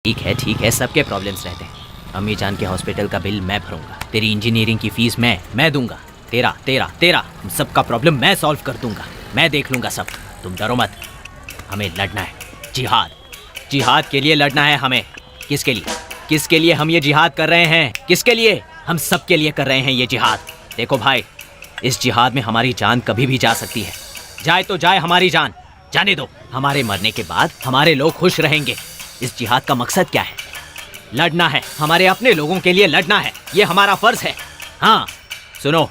ठीक है, सबके प्रॉब्लम्स रहते हैं। अम्मी जान के हॉस्पिटल का बिल मैं भरूंगा, तेरी इंजीनियरिंग की फीस मैं दूंगा, तेरा सबका प्रॉब्लम मैं सॉल्व कर दूंगा, मैं देख लूंगा सब। तुम डरो मत, हमें लड़ना है, जिहाद के लिए लड़ना है हमें। किसके लिए हम ये जिहाद कर रहे हैं? किसके लिए? हम सब के लिए कर रहे हैं ये जिहाद। देखो भाई, इस जिहाद में हमारी जान कभी भी जा सकती है। जाए तो जाए हमारी जान, जाने दो। हमारे मरने के बाद हमारे लोग खुश रहेंगे। इस जिहाद का मकसद क्या है? लड़ना है, हमारे अपने लोगों के लिए लड़ना है, ये हमारा फर्ज है। हाँ सुनो,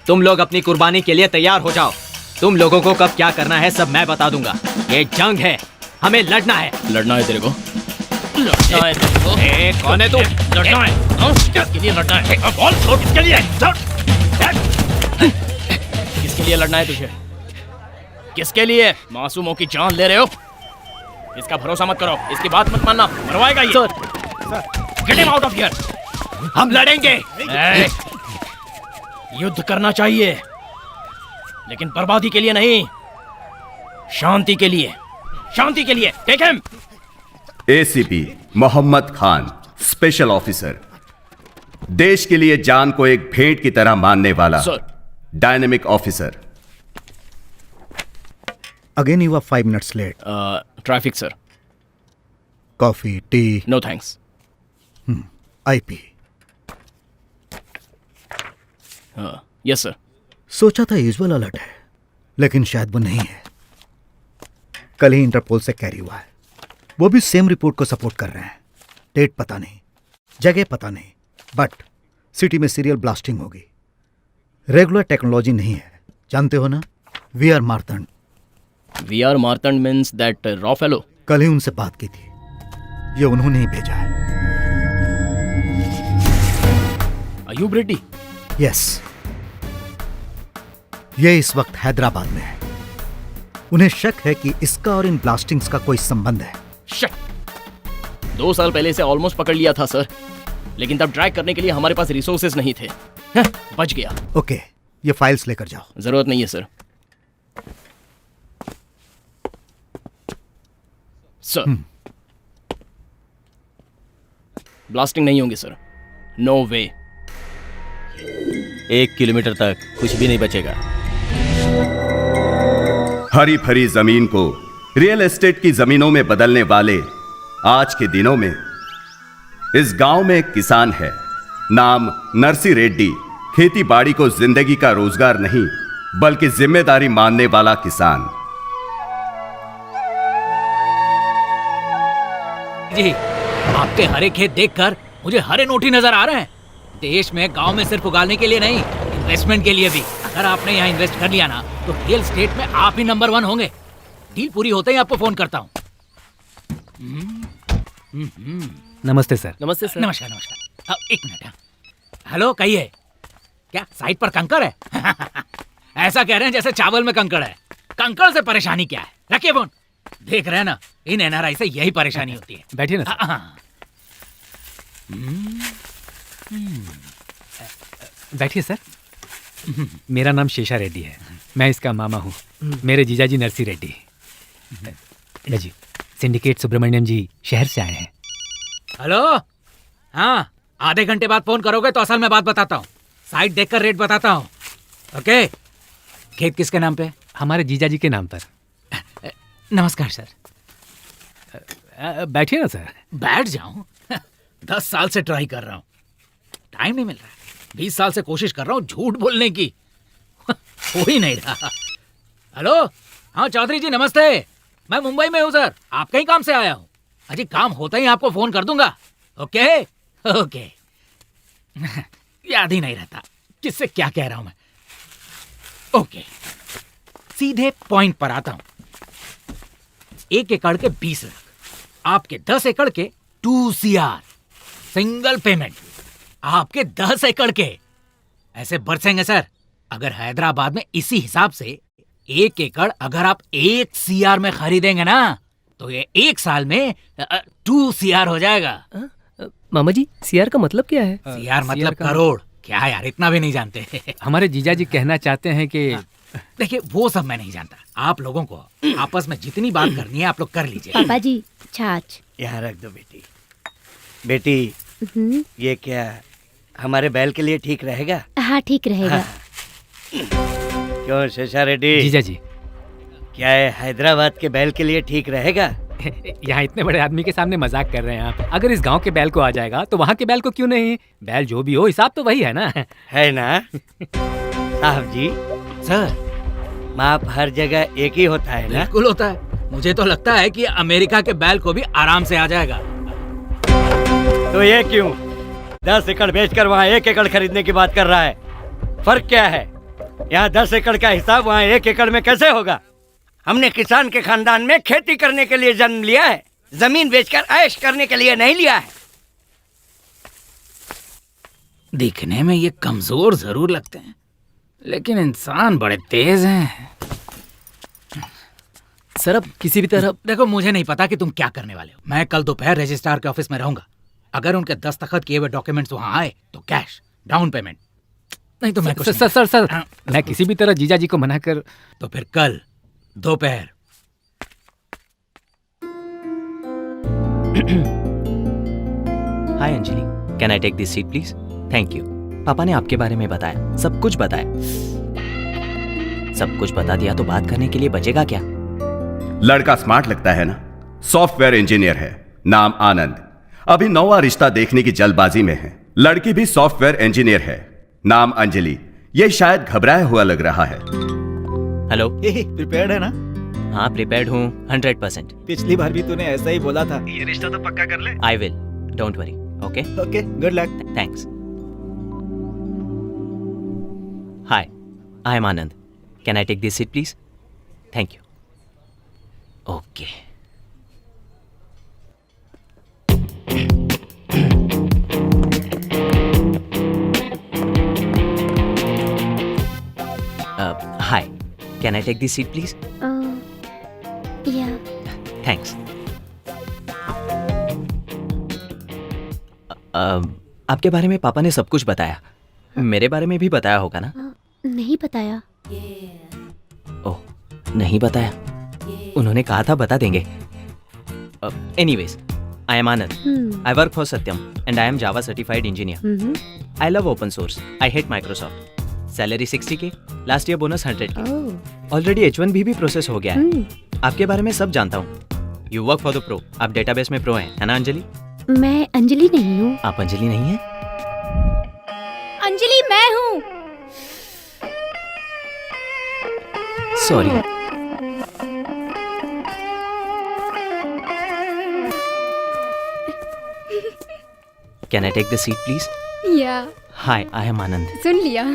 तुम लोग अपनी कुर्बानी के लिए तैयार हो जाओ। तुम लोगों को कब क्या करना है सब मैं बता दूंगा। ये जंग है, हमें लड़ना है। लड़ना है तेरे को? लड़ना है तेरे को? कौन है तू? लड़ना है? किसके लिए लड़ना है? बोल, किसके लिए? किसके लिए लड़ना है तुझे? किसके लिए? मासूमों की जान ले रहे हो? इसका भरोसा मत करो, इसकी बात मत मानना, मरवाएगा ये। Get him out of here. हम लड़ेंगे। युद्ध करना चाहिए, लेकिन बर्बादी के लिए नहीं, शांति के लिए। Take him. ACP Mohammad Khan, special officer, देश के लिए जान को एक भेंट की तरह मानने वाला dynamic officer. Again you are 5 minutes late. Traffic sir. Coffee, tea, no thanks. IP. Yes sir. सोचा था यूजुअल अलर्ट है, लेकिन शायद वो नहीं है। कल ही इंटरपोल से कैरी हुआ है, वो भी सेम रिपोर्ट को सपोर्ट कर रहे हैं। डेट पता नहीं, जगह पता नहीं, बट सिटी में सीरियल ब्लास्टिंग होगी। रेगुलर टेक्नोलॉजी नहीं है, जानते हो ना? We are Martand. We are Martand means that रॉ फेलो। कल ही उनसे बात की थी, ये उन्होंने ही भेजा है। अयूब रेड्डी? यस, ये इस वक्त हैदराबाद में है। उन्हें शक है कि इसका और इन ब्लास्टिंग्स का कोई संबंध है। शट! 2 साल पहले इसे ऑलमोस्ट पकड़ लिया था सर, लेकिन तब ट्रैक करने के लिए हमारे पास रिसोर्सेज नहीं थे। बच गया। ओके, ये फाइल्स लेकर जाओ। जरूरत नहीं है सर। सर ब्लास्टिंग नहीं होंगे सर, नो वे। 1 किलोमीटर तक कुछ भी नहीं बचेगा। हरी भरी जमीन को रियल एस्टेट की जमीनों में बदलने वाले आज के दिनों में इस गांव में एक किसान है, नाम नरसी रेड्डी। खेती बाड़ी को जिंदगी का रोजगार नहीं बल्कि जिम्मेदारी मानने वाला किसान। जी, आपके हरे खेत देखकर मुझे हरे नोटी नजर आ रहे हैं। देश में, गांव में सिर्फ उगाने के लिए नहीं, इन्वेस्टमेंट के लिए भी। अगर आपने यहाँ इन्वेस्ट कर लिया ना, तो रियल एस्टेट में आप ही नंबर 1 होंगे। डील पूरी होते ही आपको फोन करता हूँ। नमस्ते सर। नमस्ते सर। नमस्कार। एक मिनट। हेलो, कहिए। क्या साइड पर कंकड़ है? ऐसा कह रहे हैं जैसे चावल में कंकड़ है। कंकड़ से परेशानी क्या है? रखिए फोन। देख रहे हैं ना, इन एनआरआई से यही परेशानी होती है। बैठिए ना। बैठिए सर। मेरा नाम शेषा रेड्डी है, मैं इसका मामा हूँ। मेरे जीजाजी नरसी रेड्डी जी, सिंडिकेट सुब्रमण्यम जी शहर से आए हैं। हेलो, हाँ, आधे घंटे बाद फोन करोगे तो असल में बात बताता हूँ। साइट देखकर रेट बताता हूँ। ओके। खेत किसके नाम पे? हमारे जीजाजी के नाम पर। नमस्कार सर। बैठिए ना सर। बैठ जाऊं? 10 साल से ट्राई कर रहा हूँ, टाइम नहीं मिल रहा है। 20 साल से कोशिश कर रहा हूँ झूठ बोलने की, हो ही नहीं रहा। हेलो, हाँ चौधरी जी नमस्ते। मैं मुंबई में हूँ सर, आपके ही काम से आया हूँ। अजी काम होता ही आपको फोन कर दूंगा। Okay okay. याद ही नहीं रहता किससे क्या कह रहा हूं मैं। ओके, सीधे पॉइंट पर आता हूं। 1 एकड़ के 20 लाख, आपके 10 एकड़ के 2 CR सिंगल पेमेंट। आपके 10 एकड़ के ऐसे बरसेंगे सर। अगर हैदराबाद में इसी हिसाब से 1 एकड़ अगर आप 1 CR में खरीदेंगे ना, तो ये 1 साल में 2 CR हो जाएगा। मामा जी, CR का मतलब क्या है? CR मतलब करोड़। क्या यार, इतना भी नहीं जानते? हमारे जीजाजी कहना चाहते हैं कि देखिए, वो सब मैं नहीं जानता। आप लोगों को आपस में जितनी बात करनी है आप लोग कर लीजिए। पापा जी, छाछ। यहाँ रख दो बेटी। बेटी ये क्या हमारे बैल के लिए ठीक रहेगा? हाँ ठीक रहेगा। क्यों शेषा रेड्डी, जीजा जी, क्या है हैदराबाद के बैल के लिए ठीक रहेगा? यहाँ इतने बड़े आदमी के सामने मजाक कर रहे हैं आप। अगर इस गांव के बैल को आ जाएगा तो वहाँ के बैल को क्यों नहीं? बैल जो भी हो हिसाब तो वही है ना। है ना साहब जी? सर माप हर जगह एक ही होता है ना? बिल्कुल होता है। मुझे तो लगता है कि अमेरिका के बैल को भी आराम से आ जाएगा। तो ये क्यों 10 एकड़ बेचकर वहाँ 1 एकड़ खरीदने की बात कर रहा है? फर्क क्या है? यहाँ 10 एकड़ का हिसाब वहाँ 1 एकड़ में कैसे होगा? हमने किसान के खानदान में खेती करने के लिए जन्म लिया है, जमीन बेचकर ऐश करने के लिए नहीं लिया है। दिखने में ये कमजोर जरूर लगते हैं, लेकिन इंसान बड़े तेज हैं। सर अब किसी भी तरह देखो, मुझे नहीं पता कि तुम क्या करने वाले हो। मैं कल दोपहर रजिस्ट्रार के ऑफिस में रहूंगा। अगर उनके दस्तखत किए हुए डॉक्यूमेंट्स वहां आए तो कैश डाउन पेमेंट, नहीं तो मैं कुछ सर सर सर मैं किसी भी तरह जीजा जी को मना कर। तो फिर कल दोपहर। Hi Anjali, can I take this seat please? Thank you. पापा ने आपके बारे में बताया, सब कुछ बताया। सब कुछ बता दिया तो बात करने के लिए बचेगा क्या? लड़का स्मार्ट लगता है ना? सॉफ्टवेयर इंजीनियर है, नाम आनंद। अभी नौवां रिश्ता देखने की जल्दबाजी में है। लड़की भी सॉफ्टवेयर इंजीनियर है, नाम अंजलि। ये शायद घबराया हुआ लग रहा है। हेलो, प्रिपेयर्ड है ना? हाँ प्रिपेयर्ड हूँ 100%। पिछली बार भी तूने ऐसा ही बोला था। ये रिश्ता तो पक्का कर ले। I will, don't worry. Okay okay, good luck. Thanks. Hi, I am Anand. Can I take this seat please? Thank you. Okay. Hi, can I take this seat please? Yeah thanks. आपके बारे में पापा ने सब कुछ बताया। मेरे बारे में भी बताया होगा ना? नहीं बताया। ओह, नहीं बताया। उन्होंने कहा था बता देंगे। Anyways, I am Anand. I work for Satyam and I am Java certified engineer. I love open source. I hate Microsoft. Salary 60K, last year bonus 100K। Already H1B भी प्रोसेस हो गया है। आपके बारे में सब जानता हूँ। You work for the pro. आप डेटाबेस में प्रो हैं, है ना अंजलि? मैं अंजलि नहीं हूँ। आप अंजलि नहीं हैं? अंजलि मैं हूँ। Sorry. Can I take the seat please? Yeah hi, I am आनंद। सुन लिया।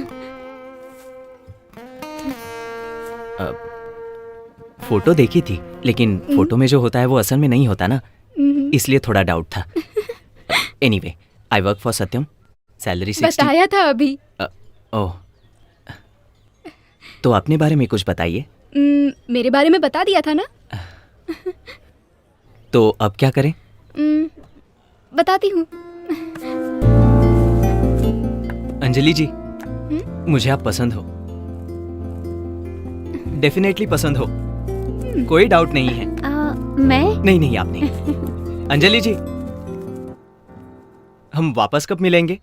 फोटो देखी थी, लेकिन फोटो में जो होता है वो असल में नहीं होता ना, इसलिए थोड़ा डाउट था। Anyway, I work for Satyam. Salary 60। बताया था अभी। ओह, तो अपने बारे में कुछ बताइए। मेरे बारे में बता दिया था ना। तो अब क्या करें? बताती हूँ। अंजलि जी, मुझे आप पसंद हो, डेफिनेटली पसंद हो, कोई डाउट नहीं है। मैं नहीं, आप नहीं। अंजलि जी, हम वापस कब मिलेंगे?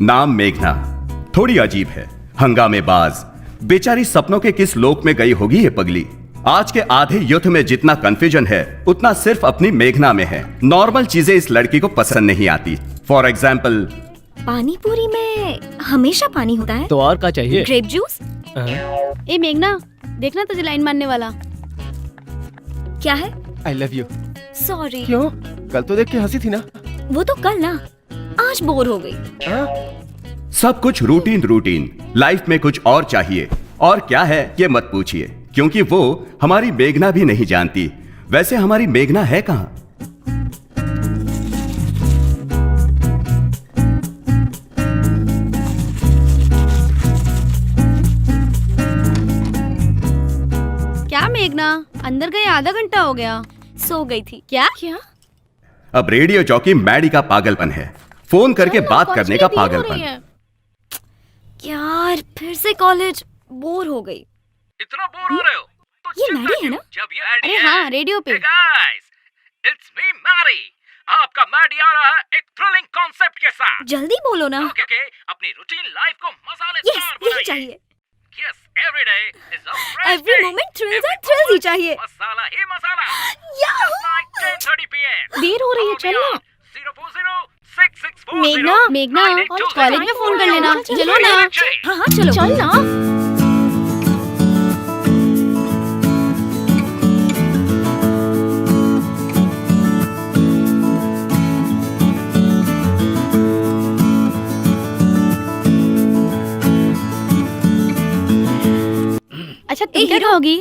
नाम मेघना, थोड़ी अजीब है, हंगामेबाज। बेचारी सपनों के किस लोक में गई होगी ये पगली। आज के आधे युद्ध में जितना कंफ्यूजन है उतना सिर्फ अपनी मेघना में है। नॉर्मल चीजें इस लड़की को पसंद नहीं आती। फॉर एग्जाम्पल, पानी पूरी में हमेशा पानी होता है। तो और क्या चाहिए? Grape juice. ए मेघना, देखना तुझे लाइन मारने वाला। क्या है? I love you. सॉरी। क्यों? कल तो देख के हंसी थी ना। वो तो कल ना, आज बोर हो गई। सब कुछ रूटीन। लाइफ में कुछ और चाहिए, और क्या है ये मत पूछिए, क्योंकि वो हमारी मेघना भी नहीं जानती। वैसे हमारी मेघना है कहां? क्या मेघना, अंदर गए आधा घंटा हो गया। सो गई थी क्या? अब रेडियो जॉकी मैडी का पागलपन है। फोन करके चल ना, बात करने का कॉलेज में देर हो पागलपन। रही है। यार फिर से कॉलेज, बोर हो गई। इतना बोर हो रहे हो तो ये चिंता मैडी है क्यों? ना? जब ये मैडी अरे है। हाँ, रेडियो पे। Hey guys, it's me Maddie. आपका मैडी आ रहा है एक थ्रिलिंग कॉन्सेप्ट के साथ। जल्दी बोलो ना। ओके, अपनी रूटीन लाइफ को मसालेदार यस, यही बनाइए। चाहिए। Yes, every day is a fresh Every day. moment thrills Every and thrills he moment चाहिए। मसाला ही मसाला। Yahoo! Just like 10:30 PM। देर हो रही है, चल ना। 040-6640। मेघना, मेघना, कॉलेज में फोन कर लेना। चलो ना। हाँ हाँ चलो। चल ना। अच्छा तुम क्या खाओगी?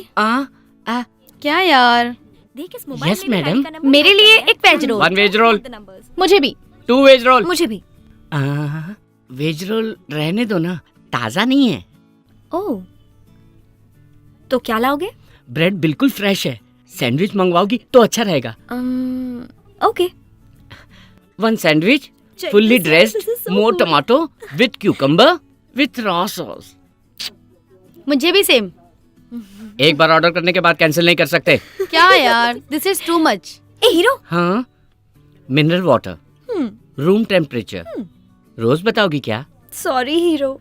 क्या यार? देख इस मोबाइल Yes, में भी madam. गाड़ी का नंबर मेरे लिए एक veg roll. One veg roll. मुझे भी। 2 वेज रोल। मुझे भी। वेज रोल रहने दो ना, ताजा नहीं है। ओह, तो क्या लाओगे? ब्रेड बिल्कुल फ्रेश है। सैंडविच मंगवाओगी तो अच्छा रहेगा। Okay. 1 sandwich, Check fully this out, dressed, this is so more good. tomato, with cucumber, with raw sauce. मुझे भी सेम। एक बार ऑर्डर करने के बाद कैंसिल नहीं कर सकते। क्या यार? This is too much. ए हीरो। हाँ, मिनरल वाटर, रूम टेम्परेचर। रोज बताओगी क्या? Sorry hero.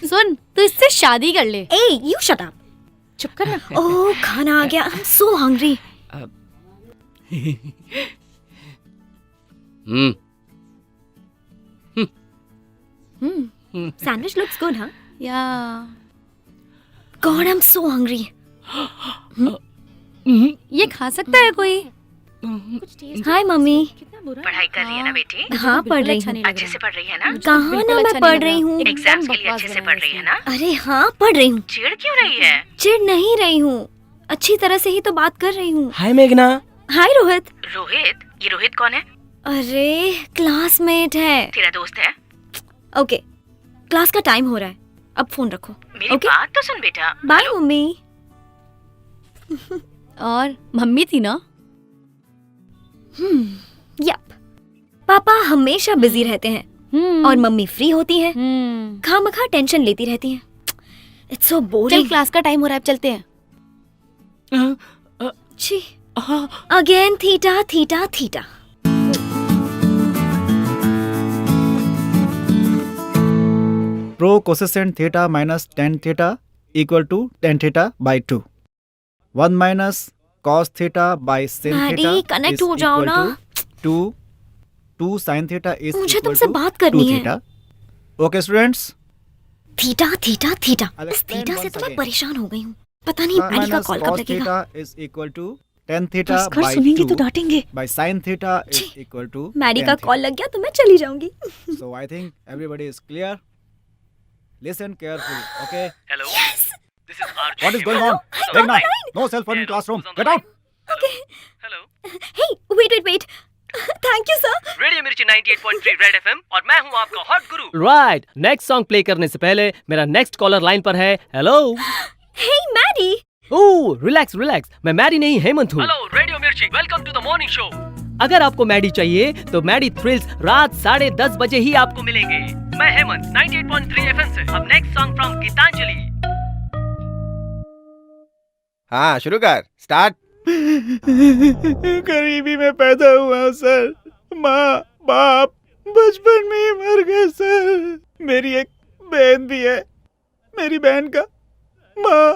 सुन, तू इससे शादी कर ले। ए यू शट अप। चुप कर ना। ओह खाना आ गया। I am so hungry. Sandwich looks good हाँ? या God I am so hungry. ये खा सकता है कोई? Hi mummy. पढ़ाई कर रही है ना बेटी? हाँ पढ़ रही हूँ। अच्छे से पढ़ रही है ना? कहाँ ना मैं पढ़ रही हूँ। एग्जाम्स के लिए अच्छे से पढ़ रही है ना? अरे हाँ पढ़ रही हूँ। चिढ़ क्यों रही है? चिढ़ नहीं रही हूँ, अच्छी तरह से ही तो बात कर रही हूँ। हाय मेघना। हाय रोहित। रोहित? ये रोहित कौन है? अरे क्लासमेट है। तेरा दोस्त है? ओके क्लास का टाइम हो रहा है, अब फोन रखो। मेरी ओके बात तो सुन बेटा। Bye mummy. और मम्मी थी ना? यप पापा हमेशा बिजी रहते हैं और मम्मी फ्री होती हैं, खामखा टेंशन लेती रहती हैं। इट्स सो चल बोरिंग। क्लास का टाइम हो रहा है, अब चलते हैं। छी अगेन थीटा थीटा थीटा। प्रो cosecant theta minus ten theta equal to ten theta by 2। 1 minus cos theta by sin Maddy, theta connect हो जाओ ना। 2 sin थीटा इज मुझे तुमसे बात करनी है। Okay students, theta theta theta. I'll इस explain थीटा से once तो मैं again. परेशान हो गई हूँ। पता नहीं मैडी का कॉल कब लगेगा। Theta is equal to ten theta बस घर बाई सुनेंगे तो 2 डांटेंगे। बाई sin थीटा इज छी, इक्वल टू मैडी का कॉल लग गया तो मैं चली जाऊंगी। So I think everybody is clear. Listen carefully, okay? Hello. Yes. This is Arjun. What is going on? Meghna, no cell phone in classroom. Get out. Okay. Hello. Hey, wait. Thank you, sir. Radio मिर्ची 98.3 red FM और मैं हूँ आपका hot गुरु। Right, next song play करने से पहले मेरा next collar line पर है। Hello. Hey, Maddie. Oh relax, मैं मैडी नहीं हेमंत हूँ। Hello radio Mirchi, welcome to the morning show. अगर आपको मैडी चाहिए तो मैडी थ्रिल्स रात 10:30 बजे ही आपको मिलेंगे। मैं हेमंत 98.3 एफएम से। अब नेक्स्ट सॉन्ग फ्रॉम गीतांजलि। हाँ शुरू कर, स्टार्ट। गरीबी में पैदा हुआ सर, माँ बाप बचपन में ही मर गए सर। मेरी एक बहन भी है, मेरी बहन का माँ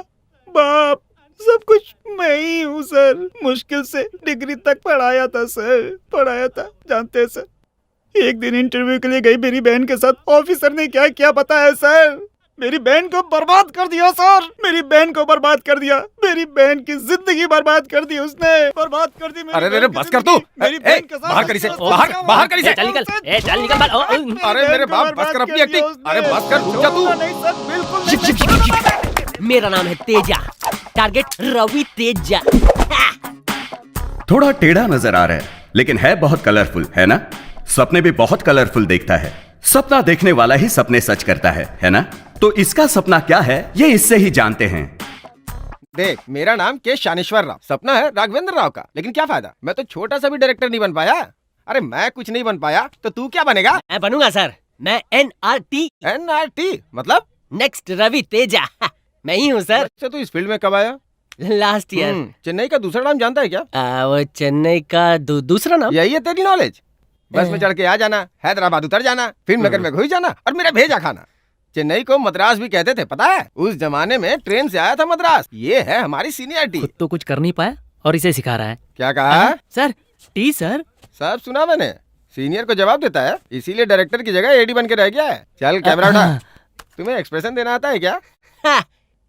बाप सब कुछ मैं ही हूँ सर। मुश्किल से डिग्री तक पढ़ाया था जानते हैं सर। एक दिन इंटरव्यू के लिए गई मेरी बहन के साथ, ऑफिसर ने क्या क्या पता है सर, मेरी बहन को बर्बाद कर दिया सर। मेरी बहन की जिंदगी बर्बाद कर दी उसने, बर्बाद कर दी। अरे बस कर तू। बाहर कर इसे, बाहर कर इसे। चल निकल बाहर। अरे मेरे बाप, बस कर अपनी एक्टिंग। अरे बस कर, रुक जा तू। नहीं सर, बिल्कुल नहीं। मेरा नाम है तेजा, टारगेट रवि तेजा। थोड़ा टेढ़ा नजर आ रहा है लेकिन है बहुत कलरफुल, है ना? सपने भी बहुत कलरफुल देखता है। सपना देखने वाला ही सपने सच करता है ना? तो इसका सपना क्या है ये इससे ही जानते हैं। देख, मेरा नाम के शानेश्वर राव, सपना है राघवेंद्र राव का, लेकिन क्या फायदा, मैं तो छोटा सा भी डायरेक्टर नहीं बन पाया। अरे मैं कुछ नहीं बन पाया तो तू क्या बनेगा? मैं बनूंगा सर, मैं NRT। NRT मतलब? नेक्स्ट रवि तेजा। मैं ही हूँ सर। अच्छा, तू इस फील्ड में कब आया? Last year. चेन्नई का दूसरा नाम जानता है क्या? वो चेन्नई का दूसरा नाम? यही है तेरी नॉलेज? बस में चढ़ के आ जाना, हैदराबाद उतर जाना, फिल्म नगर में घुस जाना और मेरा भेजा खाना। चेन्नई को मद्रास भी कहते थे, पता है? उस जमाने में ट्रेन से आया था मद्रास। ये है हमारी सीनियरिटी। खुद तो कुछ कर नहीं पाया और इसे सिखा रहा है। क्या कहा? Sir T sir. सब सुना मैंने। सीनियर को जवाब देता है, इसीलिए डायरेक्टर की जगह एडी बन के रह गया है। चल कैमरा उठा। तुम्हें एक्सप्रेशन देना आता है क्या?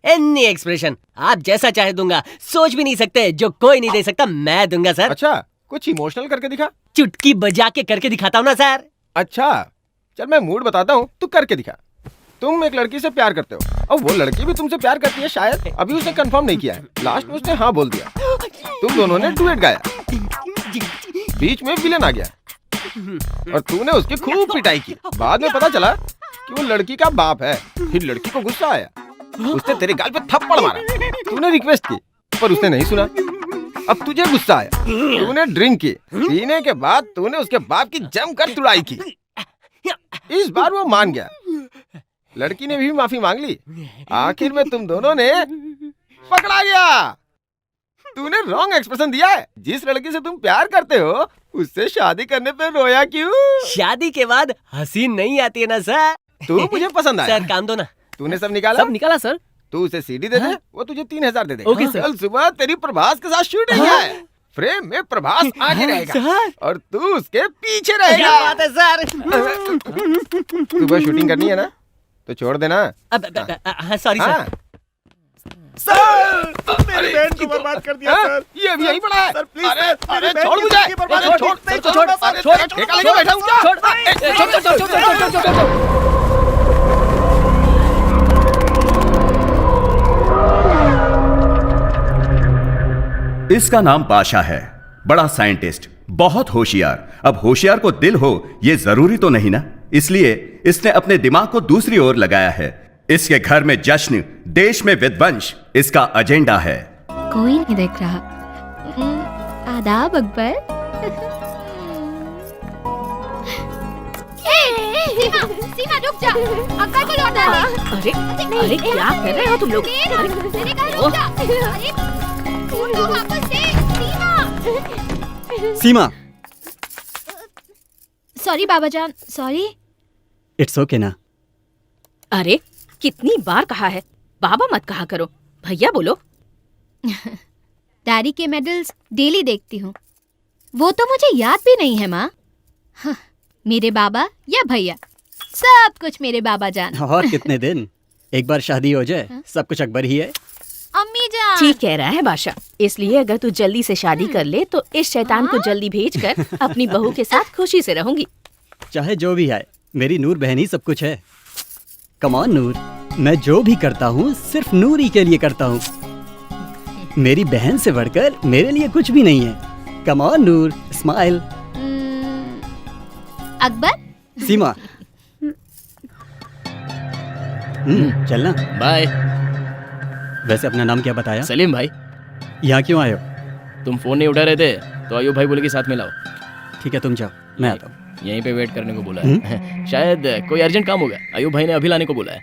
एनी एक्सप्रेशन आप जैसा चाहे दूंगा, सोच भी नहीं सकते, जो कोई नहीं दे सकता मैं दूंगा सर। अच्छा, कुछ इमोशनल करके दिखा। चुटकी बजा के करके दिखाता हूँ ना सर। अच्छा चल, मैं मूड बताता हूँ, तू करके दिखा। तुम एक लड़की से प्यार करते हो और वो लड़की भी तुमसे प्यार करती है शायद, अभी उसने कंफर्म नहीं किया है। लास्ट में उसने हाँ बोल दिया, तुम दोनों ने डुएट गाया, बीच में विलन आ गया और तूने उसकी खूब पिटाई की। बाद में पता चला कि वो लड़की का बाप है। फिर लड़की को गुस्सा आया, उसने तेरे गाल पे थप्पड़ मारा। तूने रिक्वेस्ट की पर उसने नहीं सुना। अब तुझे गुस्सा आया, तूने ड्रिंक की। पीने के बाद तूने उसके बाप की जमकर तुड़ाई की। इस बार वो मान गया, लड़की ने भी माफी मांग ली। आखिर में तुम दोनों ने पकड़ा गया। तूने रॉन्ग एक्सप्रेशन दिया है। जिस लड़की से तुम प्यार करते हो उससे शादी करने पे रोया क्यों? शादी के बाद हंसी नहीं आती है ना सर। तू मुझे पसंद आया। सर काम दो ना। तूने सब निकाला? सब निकाला सर। तू उसे सीडी दे दे, वो तुझे 3000 दे देगा। Okay sir. कल सुबह तेरी प्रभास के साथ शूटिंग है। फ्रेम में प्रभास आगे रहेगा और तू उसके पीछे रहेगा। क्या बात है सर। सुबह शूटिंग करनी है ना, तो छोड़ देना। Sorry sir. सर मेरी बहन को बर्बाद कर दिया सर। ये भी यहीं पड़ा है। सर प्लीज अरे सर, अरे मेरी छोड़ बहन मुझे। की बर्बाद अरे छोड़ छोड़ छोड़ छोड़ छोड़ छोड़ ठेका लेके बैठा हूँ क्या? इसका नाम बादशाह है, बड़ा साइंटिस्ट, बहुत होशियार। अब होशियार को दिल हो ये जरूरी तो नहीं ना, इसलिए इसने अपने दिमाग को दूसरी ओर लगाया है। इसके घर में जश्न, देश में विध्वंस इसका एजेंडा है। कोई नहीं देख रहा। आदाब अकबर। सीमा रुक जा, अकबर को लौटा दे। अरे क्या कर रहे हो तुम लोग? मैंने कहा रुक जा। अरे उनको वापस दे। सीमा, सॉरी बाबा जान, सॉरी। इट्स ओके ना। अरे कितनी बार कहा है बाबा मत कहा करो, भैया बोलो। डैडी के मेडल्स डेली देखती हूँ, वो तो मुझे याद भी नहीं है माँ। हाँ, मेरे बाबा या भैया, सब कुछ मेरे बाबा जान। और कितने दिन, एक बार शादी हो जाए सब कुछ अकबर ही है। अम्मी जान। ठीक कह रहा है बादशाह, इसलिए अगर तू जल्दी से शादी कर ले तो इस शैतान को जल्दी भेजकर अपनी बहू के साथ खुशी से रहूंगी। चाहे जो भी आए, मेरी नूर बहन ही सब कुछ है। कम ऑन नूर, मैं जो भी करता हूँ सिर्फ नूर ही के लिए करता हूँ। मेरी बहन से बढ़कर मेरे लिए कुछ भी नहीं है। Come on Noor, smile. Akbar. Seema, चलना। बाय। वैसे अपना नाम क्या बताया? सलीम भाई। यहाँ क्यों आए हो? तुम फोन नहीं उठा रहे थे तो अयूब भाई बोले कि साथ में लाओ। ठीक है तुम जाओ, मैं आता हूँ। यहीं पे वेट करने को बोला है। शायद कोई अर्जेंट काम होगा, अयूब भाई ने अभी लाने को बोला है।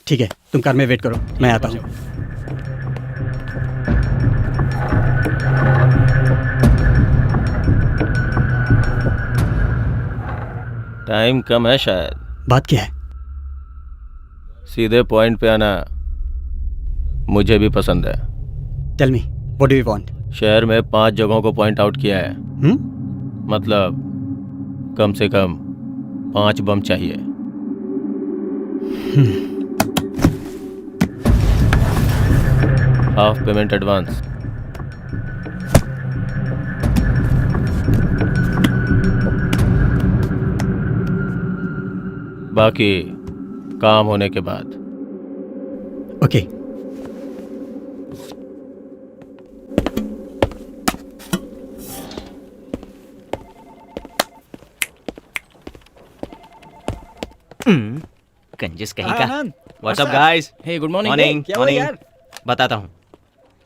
ठीक है तुम कार में वेट करो, मैं आता हूँ। टाइम कम है शायद। बात क्या है? सीधे पॉइंट पे आना मुझे भी पसंद है। Tell me, what do you want? शहर में 5 जगहों को पॉइंट आउट किया है। मतलब कम से कम 5 बम चाहिए। Half payment advance. बाकी काम होने के बाद। ओके। कंजूस कहीं का। Anand, what's up guys? Hey good morning. Morning क्या हुआ मॉर्निंग। यार? बताता हूँ।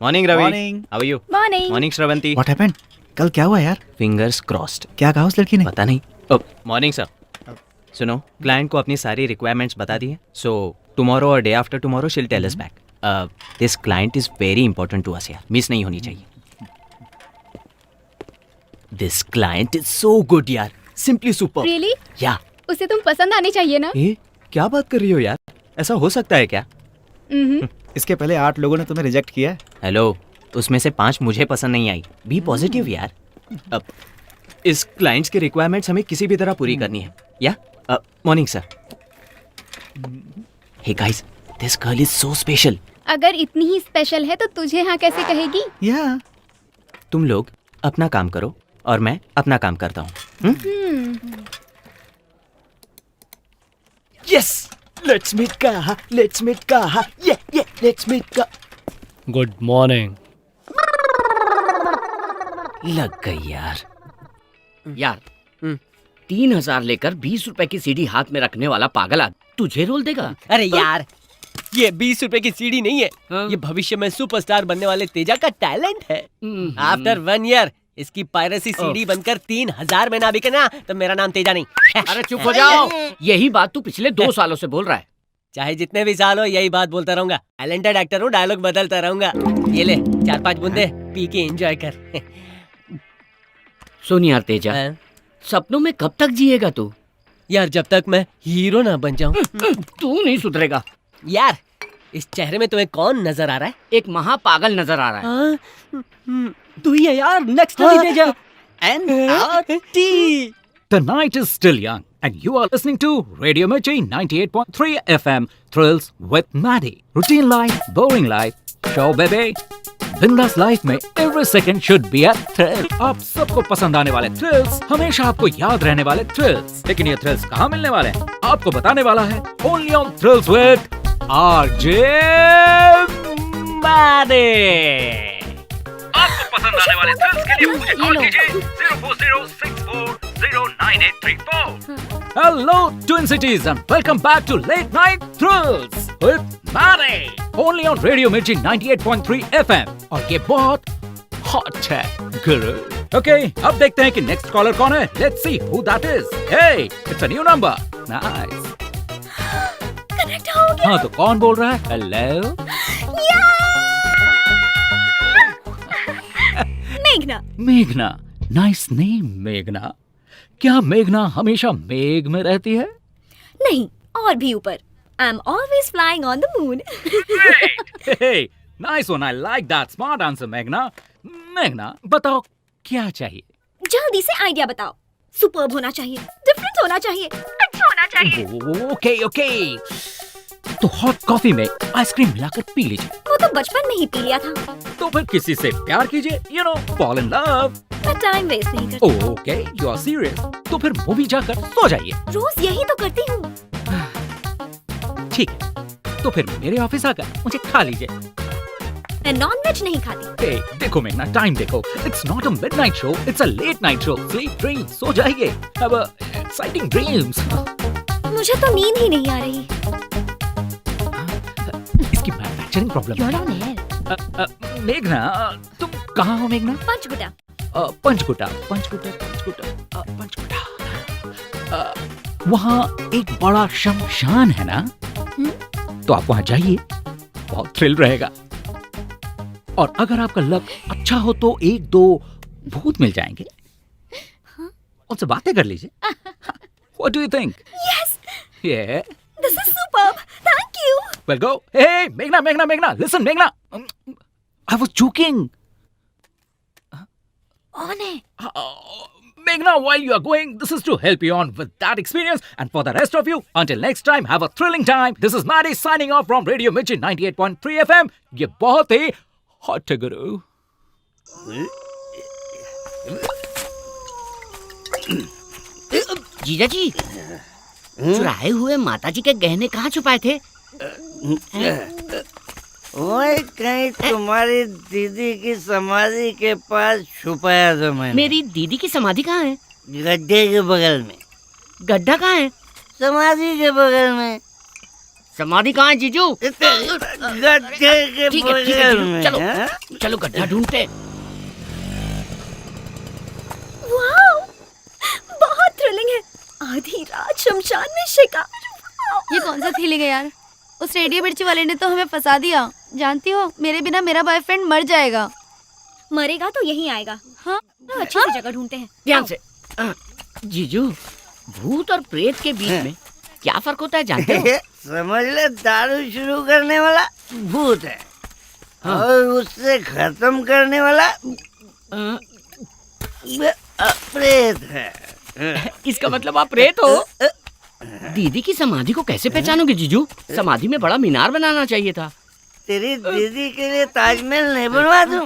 Morning Ravi, Morning. How are you? Morning. Morning Shravanti. What happened? कल क्या हुआ यार? Fingers crossed. क्या कहा उस लड़की ने? पता नहीं। Morning sir. सुनो, क्लाइंट को अपनी सारी रिक्वायरमेंट्स बता दी है, सो टुमारो और day after tomorrow she'll tell us back. This client is very important to us यार, मिस नहीं होनी चाहिए। This client is so good यार, सिंपली सुपर। रियली? या उसे तुम पसंद आनी चाहिए ना? ए, क्या बात कर रही हो यार? ऐसा हो सकता है क्या? इसके पहले 8 लोगों ने तुम्हें रिजेक्ट किया है। हेलो, उसमें से 5 मुझे पसंद नहीं आई। बी पॉजिटिव यार। अब इस क्लाइंट्स की रिक्वायरमेंट्स हमें किसी भी तरह पूरी करनी है। Yeah morning sir. Hey guys, this girl is so special. अगर इतनी ही स्पेशल है तो तुझे हाँ कैसे कहेगी? या तुम लोग अपना काम करो और मैं अपना काम करता हूँ। यस, लेट्स मीट कहा, लेट्स मीट कहा, ये लेट्स मीट का। Good morning. लग गई यार। यार 3,000 लेकर 20 रुपए की सीढ़ी हाथ में रखने वाला पागल आदमी तुझे रोल देगा? अरे यार, ये 20 रुपए की सीढ़ी नहीं है, ये भविष्य में सुपरस्टार बनने वाले तेजा का टैलेंट है। आफ्टर 1 ईयर इसकी पायरेसी सीढ़ी बनकर 3,000 में ना बिके ना तो मेरा नाम तेजा नहीं। अरे चुप हो जाओ, यही बात तू पिछले 2 सालों से बोल रहा है। चाहे जितने भी साल हो यही बात बोलता रहूंगा। टैलेंटेड एक्टर हूँ, डायलॉग बदलता रहूंगा। ये ले 4-5 बूंदे पी के एंजॉय कर। सुन यार तेजा, सपनों में कब तक जिएगा तू? यार जब तक मैं हीरो ना बन जाऊं। तू नहीं सुधरेगा। यार इस चेहरे में तुम्हें कौन नजर आ रहा है? एक महापागल नजर आ रहा है। तू ही है यार, next Teja. NRT. The night is still young, and you are listening to Radio Mirchi 98.3 FM. Thrills with Maddie. Routine life, boring life, show baby. बिंदास लाइफ में every second should be a thrill. आप सबको पसंद आने वाले thrills, हमेशा आपको याद रहने वाले थ्रिल्स। लेकिन ये थ्रिल्स कहाँ मिलने वाले हैं? आपको बताने वाला है Only on Thrills with RJ Maddie. आपको पसंद आने वाले थ्रिल्स के लिए मुझे कॉल कीजिए 04064098834. Hello Twin Cities and welcome back to Late Night Thrills with Maddie. Only on Radio Mirchi 98.3 FM. और ये बहुत hot है गुरु. Okay, अब देखते हैं कि next caller कौन है. Let's see who that is. Hey, it's a new number. Nice. Connect हो गया। हाँ तो कौन बोल रहा है? Hello. मेघना। मेघना, नाइस नेम मेघना। क्या मेघना हमेशा मेघ में रहती है? नहीं, और भी ऊपर। I'm always flying on the moon. Hey, nice one. I like that smart answer, मेघना. मेघना, बताओ क्या चाहिए? जल्दी से आइडिया बताओ। सुपर्ब होना चाहिए, डिफरेंट होना चाहिए, अच्छा होना चाहिए। Okay okay. तो हॉट कॉफी में आइसक्रीम मिलाकर पी लीजिए। वो तो बचपन में ही पी लिया था। तो फिर किसी से प्यार कीजिए, you know, fall in love. मैं टाइम वेस्ट नहीं करती। Okay, you are serious. तो फिर मूवी जाकर सो जाइए। रोज यही तो करती हूँ। ठीक है, तो फिर मेरे ऑफिस आकर मुझे खा लीजिए। मैं नॉन-वेज नहीं खाती। Hey, देखो मेघना, टाइम देखो। It's not a midnight show, it's a late night show. Sleep, dream, सो जाइए। Have a exciting dreams. मुझे तो नींद ही नहीं आ रही। इसकी मैन्युफैक्चरिंग प्रॉब्लम है। मेघना, तुम कहाँ हो मेघना? पंचकुटा। पंचकुटा। वहाँ एक बड़ा शमशान है ना? तो आप वहाँ जाइए, बहुत थ्रिल रहेगा। और अगर आपका लक अच्छा हो तो 1-2 भूत मिल जाएंगे। उनसे बातें कर लीजिए। What do you think? Yes. Yeah. This is superb. Thank you. Well, go. Hey, Meghna. Listen, Meghna. I was joking. On है। Meghna, while you are going, this is to help you on with that experience. And for the rest of you, until next time, have a thrilling time. This is Maddie signing off from Radio Mirchi 98.3 FM. ये बहुत ही hot है गुरु। जीजा जी, चुराए हुए माताजी के गहने कहाँ छुपाए थे? वही कहीं तुम्हारी दीदी की समाधि के पास छुपाया था मैंने। मेरी दीदी की समाधि कहाँ है? गड्ढे के बगल में। गड्ढा कहाँ है? समाधि के बगल में। समाधि कहाँ है जीजू? गड्ढे के ठीक है, बगल में, चलो हाँ? चलो गड्ढा ढूंढते। वाओ, बहुत थ्रिलिंग है। आधी रात शमशान में शिकार। ये कौन सा फीलिंग है यार? उस रेडियो मिर्ची वाले ने तो हमें फंसा दिया। जानती हो, मेरे बिना मेरा बॉयफ्रेंड मर जाएगा। मरेगा तो यहीं आएगा। हाँ, अच्छी सी जगह ढूंढते हैं। ध्यान से। जीजू, भूत और प्रेत के बीच में क्या फर्क होता है जानते हो? समझ ले, दारू शुरू करने वाला भूत है, हाँ। और उससे खत्म करने वाला प्रेत है। इसका मतलब आप प्रेत हो? दीदी की समाधि को कैसे पहचानोगे जीजू? समाधि में बड़ा मीनार बनाना चाहिए था। तेरी दीदी के लिए ताजमहल नहीं बनवा दूं?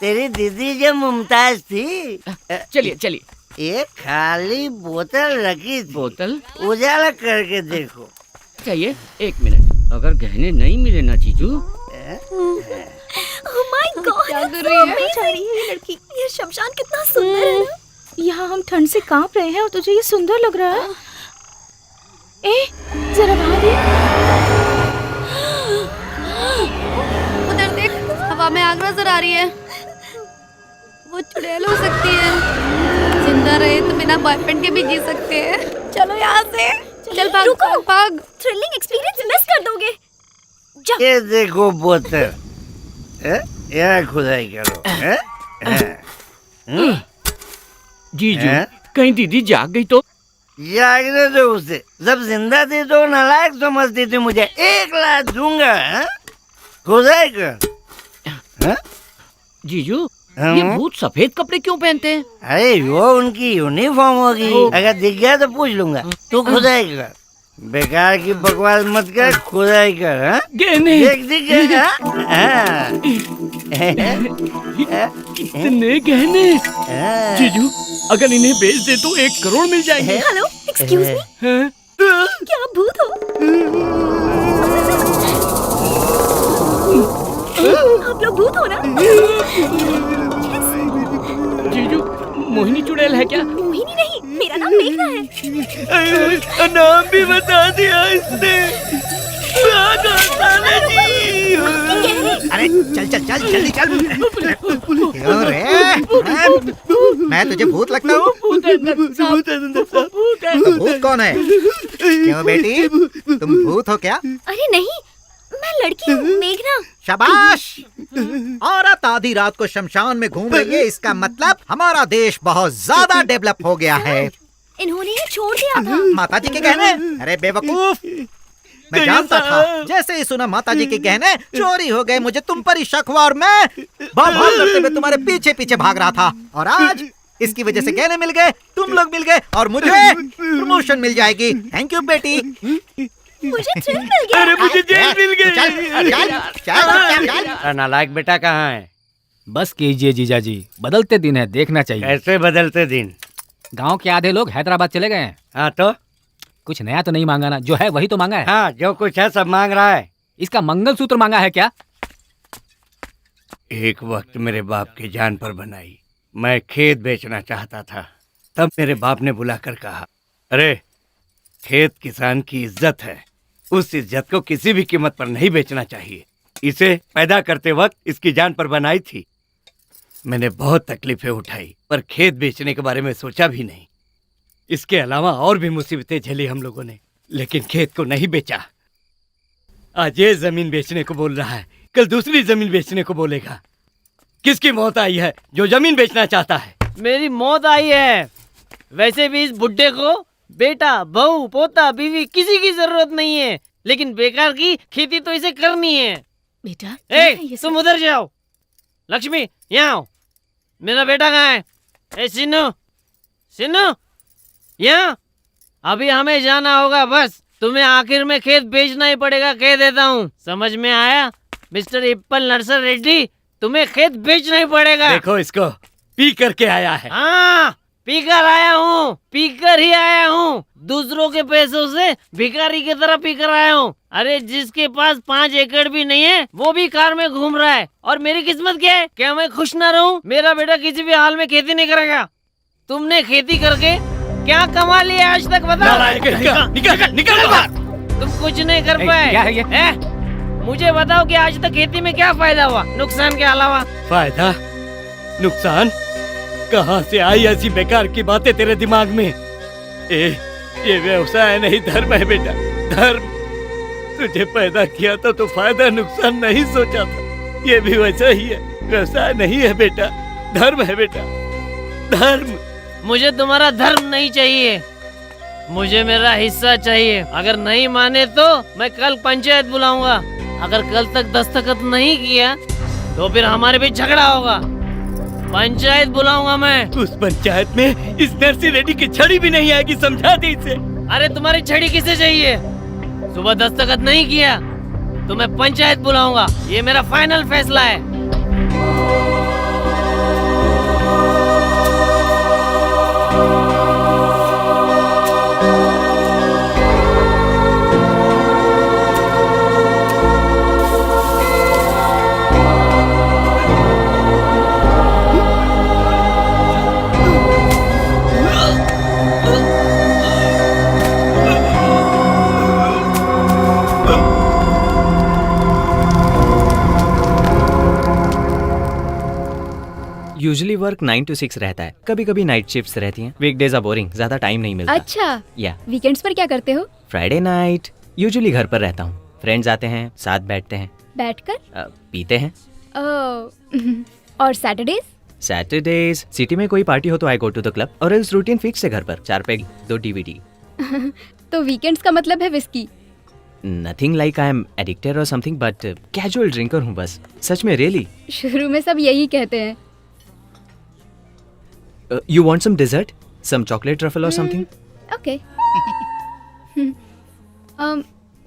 तेरी दीदी जब मुमताज थी। चलिए चलिए। एक खाली बोतल रखी थी। बोतल? उजाला करके देखो। चाहिए, 1 मिनट। अगर गहने नहीं मिले ना जीजू। ओह माय गॉड, क्या कर रही है? बेचारी ये लड़की। ये शमशान कितना सुंदर है ना? यहाँ हम ठंड से कांप रहे हैं और तुझे ये सुंदर लग रहा है। ए, जरा बाहर देख। उधर देख, हवा में आग नजर आ रही है। वो चुड़ैल हो सकती है। जिंदा रहे तो बिना बॉयफ्रेंड के भी जी सकते हैं। चलो यहाँ से, चल भाग भाग भाग। थ्रिलिंग एक्सपीरियंस मिस कर दोगे। ये देखो बोतल, यहाँ खुदाई करो। जीजू, कहीं दीदी जाग गई तो? जागने दो उसे। जब जिंदा थी तो नालायक समझती थी मुझे। 1 लाख दूंगा। खुदाई कर। जीजू, ये भूत सफेद कपड़े क्यों पहनते हैं? अरे वो उनकी यूनिफॉर्म होगी। अगर दिख गया तो पूछ लूंगा। तू खुदाई कर, बेकार की बकवास मत कर, खुदाई कर। हाँ? गहने दिख गया? कितने गहने? जीजू, अगर इन्हें बेच दे तो 1 करोड़ मिल जाएंगे। हेलो, एक्सक्यूज मी, क्या आप भूत हो? आप लोग भूत हो ना? जीजू, मोहिनी चुड़ैल है क्या? मोहिनी नहीं, मेरा नाम मेघना है। नाम भी बता दिया इसने। अरे चल चल चल जल्दी चल। क्यों रे? मैं तुझे भूत लगता हूँ? तो भूत कौन है? क्यों बेटी, तुम भूत हो क्या? अरे नहीं, मैं लड़की हूँ, मेघना। शाबाश। औरत आधी रात को शमशान में घूम रही है, इसका मतलब हमारा देश बहुत ज्यादा डेवलप हो गया है। इन्होंने ये छोड़ दिया था। माताजी के गहने? अरे बेवकूफ, मैं जानता था। जैसे ही सुना माताजी के गहने चोरी हो गए, मुझे तुम पर ही शक हुआ और मैं भाग करते हुए तुम्हारे पीछे पीछे भाग रहा था। और आज इसकी वजह से गहने मिल गए, तुम लोग मिल गए और मुझे प्रमोशन मिल जाएगी। थैंक यू बेटी। मुझे थ्रिल मिल गया। अरे मुझे जेल मिल गई। अरे नालायक बेटा कहाँ है? बस कीजिए जीजा जी, बदलते दिन है, देखना चाहिए। कैसे बदलते दिन? गांव के आधे लोग हैदराबाद चले गए हैं। हाँ तो कुछ नया तो नहीं मांगा ना? जो है वही तो मांगा है। हाँ, जो कुछ है सब मांग रहा है। इसका मंगलसूत्र मांगा है क्या? एक वक्त मेरे बाप की जान पर बनाई। मैं खेत बेचना चाहता था, तब मेरे बाप ने बुलाकर कहा, अरे खेत किसान की इज्जत है, उस इज्जत को किसी भी कीमत पर नहीं बेचना चाहिए। इसे पैदा करते वक्त इसकी जान पर बनाई थी। मैंने बहुत तकलीफें उठाई, पर खेत बेचने के बारे में सोचा भी नहीं। इसके अलावा और भी मुसीबतें झेली हम लोगों ने, लेकिन खेत को नहीं बेचा। आज ये जमीन बेचने को बोल रहा है, कल दूसरी जमीन बेचने को बोलेगा। किसकी मौत आई है जो जमीन बेचना चाहता है? मेरी मौत आई है। वैसे भी इस बुड्ढे को बेटा, बहू, पोता, बीवी किसी की जरूरत नहीं है, लेकिन बेकार की खेती तो इसे करनी है। बेटा, तुम उधर जाओ। लक्ष्मी, यहाँ आओ। मेरा बेटा कहाँ है? ए सिन्नू, सिन्नू, यहाँ। अभी हमें जाना होगा, बस तुम्हें आखिर में खेत बेचना ही पड़ेगा, कह देता हूँ। समझ में आया मिस्टर एप्पल नर्सर रेड्डी? तुम्हें खेत बेचना ही पड़ेगा। देखो इसको, पी करके आया है। हाँ, पीकर आया हूँ, पीकर ही आया हूँ। दूसरों के पैसों से भिखारी की तरह पीकर आया हूँ। अरे जिसके पास 5 एकड़ भी नहीं है, वो भी कार में घूम रहा है। और मेरी किस्मत क्या है? क्या मैं खुश ना रहूं? मेरा बेटा किसी भी हाल में खेती नहीं करेगा। तुमने खेती करके क्या कमा लिया आज तक, बताओ। निकल निकल निकल बाहर। तुम कुछ नहीं कर पाए। क्या है ये? मुझे बताओ कि आज तक खेती में क्या फायदा हुआ नुकसान के अलावा? फायदा नुकसान कहाँ से आई ऐसी बेकार की बातें तेरे दिमाग में? ये व्यवसाय नहीं धर्म है बेटा, धर्म। तुझे पैदा किया था तो फायदा नुकसान नहीं सोचा था, ये भी वैसा ही है। व्यवसाय नहीं है बेटा, धर्म है बेटा, धर्म। मुझे तुम्हारा धर्म नहीं चाहिए, मुझे मेरा हिस्सा चाहिए। अगर नहीं माने तो मैं कल पंचायत बुलाऊंगा। अगर कल तक दस्तखत नहीं किया तो फिर हमारे बीच झगड़ा होगा। पंचायत बुलाऊंगा मैं। उस पंचायत में इस नरसी रेड्डी की छड़ी भी नहीं आएगी, समझा दे इसे। अरे तुम्हारी छड़ी किसे चाहिए? सुबह दस्तखत नहीं किया तो मैं पंचायत बुलाऊंगा, ये मेरा फाइनल फैसला है। यूजुअली वर्क 9 to 6 रहता है, कभी कभी नाइट शिफ्ट्स रहती हैं। वीकडेज आर बोरिंग, ज्यादा टाइम नहीं मिलता। अच्छा, या वीकेंड्स पर क्या करते हो? फ्राइडे नाइट यूजुअली घर पर रहता हूँ। फ्रेंड्स आते हैं, साथ बैठते हैं, बैठकर पीते हैं। और सैटरडेज? सैटरडेज सिटी में कोई पार्टी हो तो आई गो टू द क्लब, और एल्स रूटीन फिक्स है घर पर, 4 पैग 2 DVD। तो वीकेंड्स का मतलब है whisky? Nothing like I am addicted और समथिंग, बट कैजुअल ड्रिंकर हूँ बस। सच में, रियली। शुरू में सब यही कहते हैं। You want some dessert? Some chocolate truffle or something? Okay.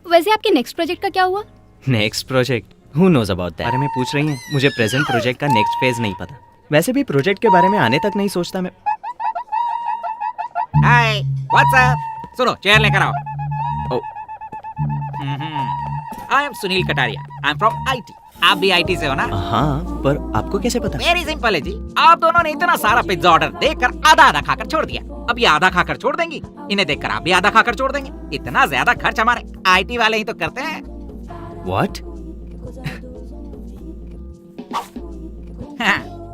वैसे आपके नेक्स्ट प्रोजेक्ट का क्या हुआ? Next project? Who knows about that? बारे में पूछ रही हैं? मुझे प्रेजेंट प्रोजेक्ट का नेक्स्ट फेज नहीं पता। वैसे भी प्रोजेक्ट के बारे में आने तक नहीं सोचता मैं। हाय, व्हाट्स अप? सुनो, चेयर लेकर आओ। I am Sunil Kataria, I am from IT। आप भी IT से हो ना? हाँ, पर आपको कैसे पता? वेरी सिंपल है जी। आप दोनों ने इतना सारा पिज्जा ऑर्डर देकर आधा आधा खाकर छोड़ दिया। अब ये आधा खाकर छोड़ देंगी, इन्हें देखकर आप भी आधा खाकर छोड़ देंगे। इतना ज्यादा खर्च हमारे IT वाले ही तो करते हैं। What?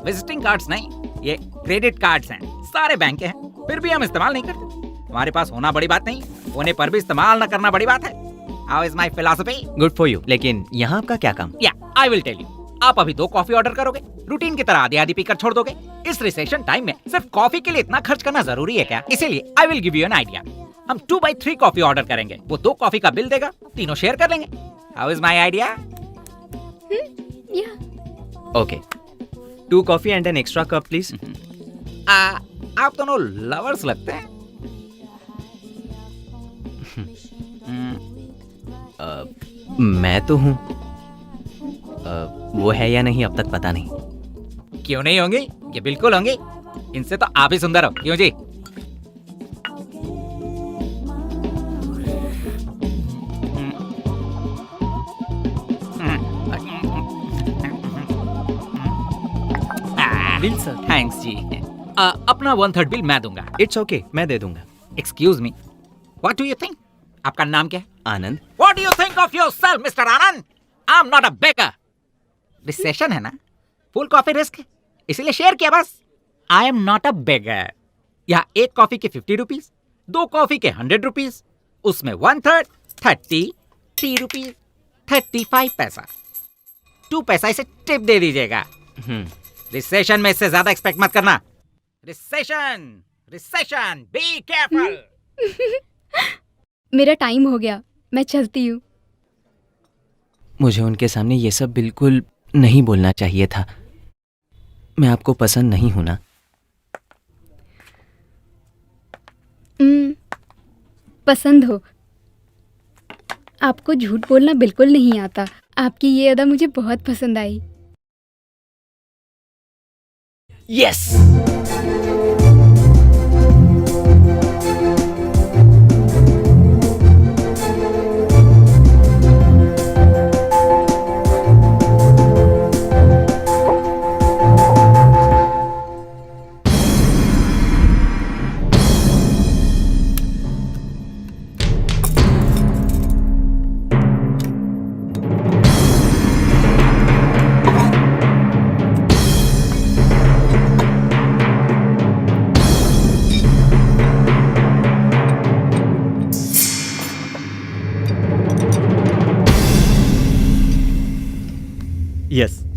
विजिटिंग कार्ड्स नहीं, ये क्रेडिट कार्ड्स हैं। सारे बैंक के हैं, फिर भी हम इस्तेमाल नहीं करते। हमारे पास होना बड़ी बात नहीं, होने पर भी इस्तेमाल न करना बड़ी बात है। How is my philosophy? Good for you. लेकिन यहाँ आपका क्या काम? Yeah, I will tell you. आप अभी 2 कॉफी ऑर्डर करोगे, रूटीन की तरह आधी आधी पीकर छोड़ दोगे। इस रिसेशन टाइम में सिर्फ कॉफी के लिए इतना खर्च करना जरूरी है क्या? इसीलिए I will give you an idea. हम 2/3 कॉफी ऑर्डर करेंगे, वो 2 कॉफी का बिल देगा, तीनों शेयर कर लेंगे। How is my idea? Okay. 2 coffee and an extra cup, please. आप दोनों लवर्स लगते हैं। मैं तो हूँ, वो है या नहीं अब तक पता नहीं। क्यों नहीं होंगी? ये बिल्कुल होंगी। इनसे तो आप ही सुंदर हो, क्यों जी? Bill sir. थैंक्स जी। अपना 1/3 बिल मैं दूंगा। इट्स ओके, मैं दे दूंगा। Excuse me, what do you think? आपका नाम क्या है? आनंद। What do you think of yourself, Mr. Anand? I'm not a beggar. Recession है ना, फुल कॉफी रिस्क है, इसीलिए शेयर किया बस। I am not a beggar. यहाँ 1 कॉफी के 50 रुपीज, 2 कॉफी के 100 रुपीज, उसमें 1/3 33 रुपीज 35 पैसा, 2 पैसा इसे टिप दे दीजिएगा। रिसेशन में इससे ज्यादा एक्सपेक्ट मत करना। Recession, recession, be careful. मेरा टाइम हो गया, मैं चलती हूँ। मुझे उनके सामने ये सब बिल्कुल नहीं बोलना चाहिए था। मैं आपको पसंद नहीं हूं ना? पसंद हो। आपको झूठ बोलना बिल्कुल नहीं आता। आपकी ये अदा मुझे बहुत पसंद आई। यस।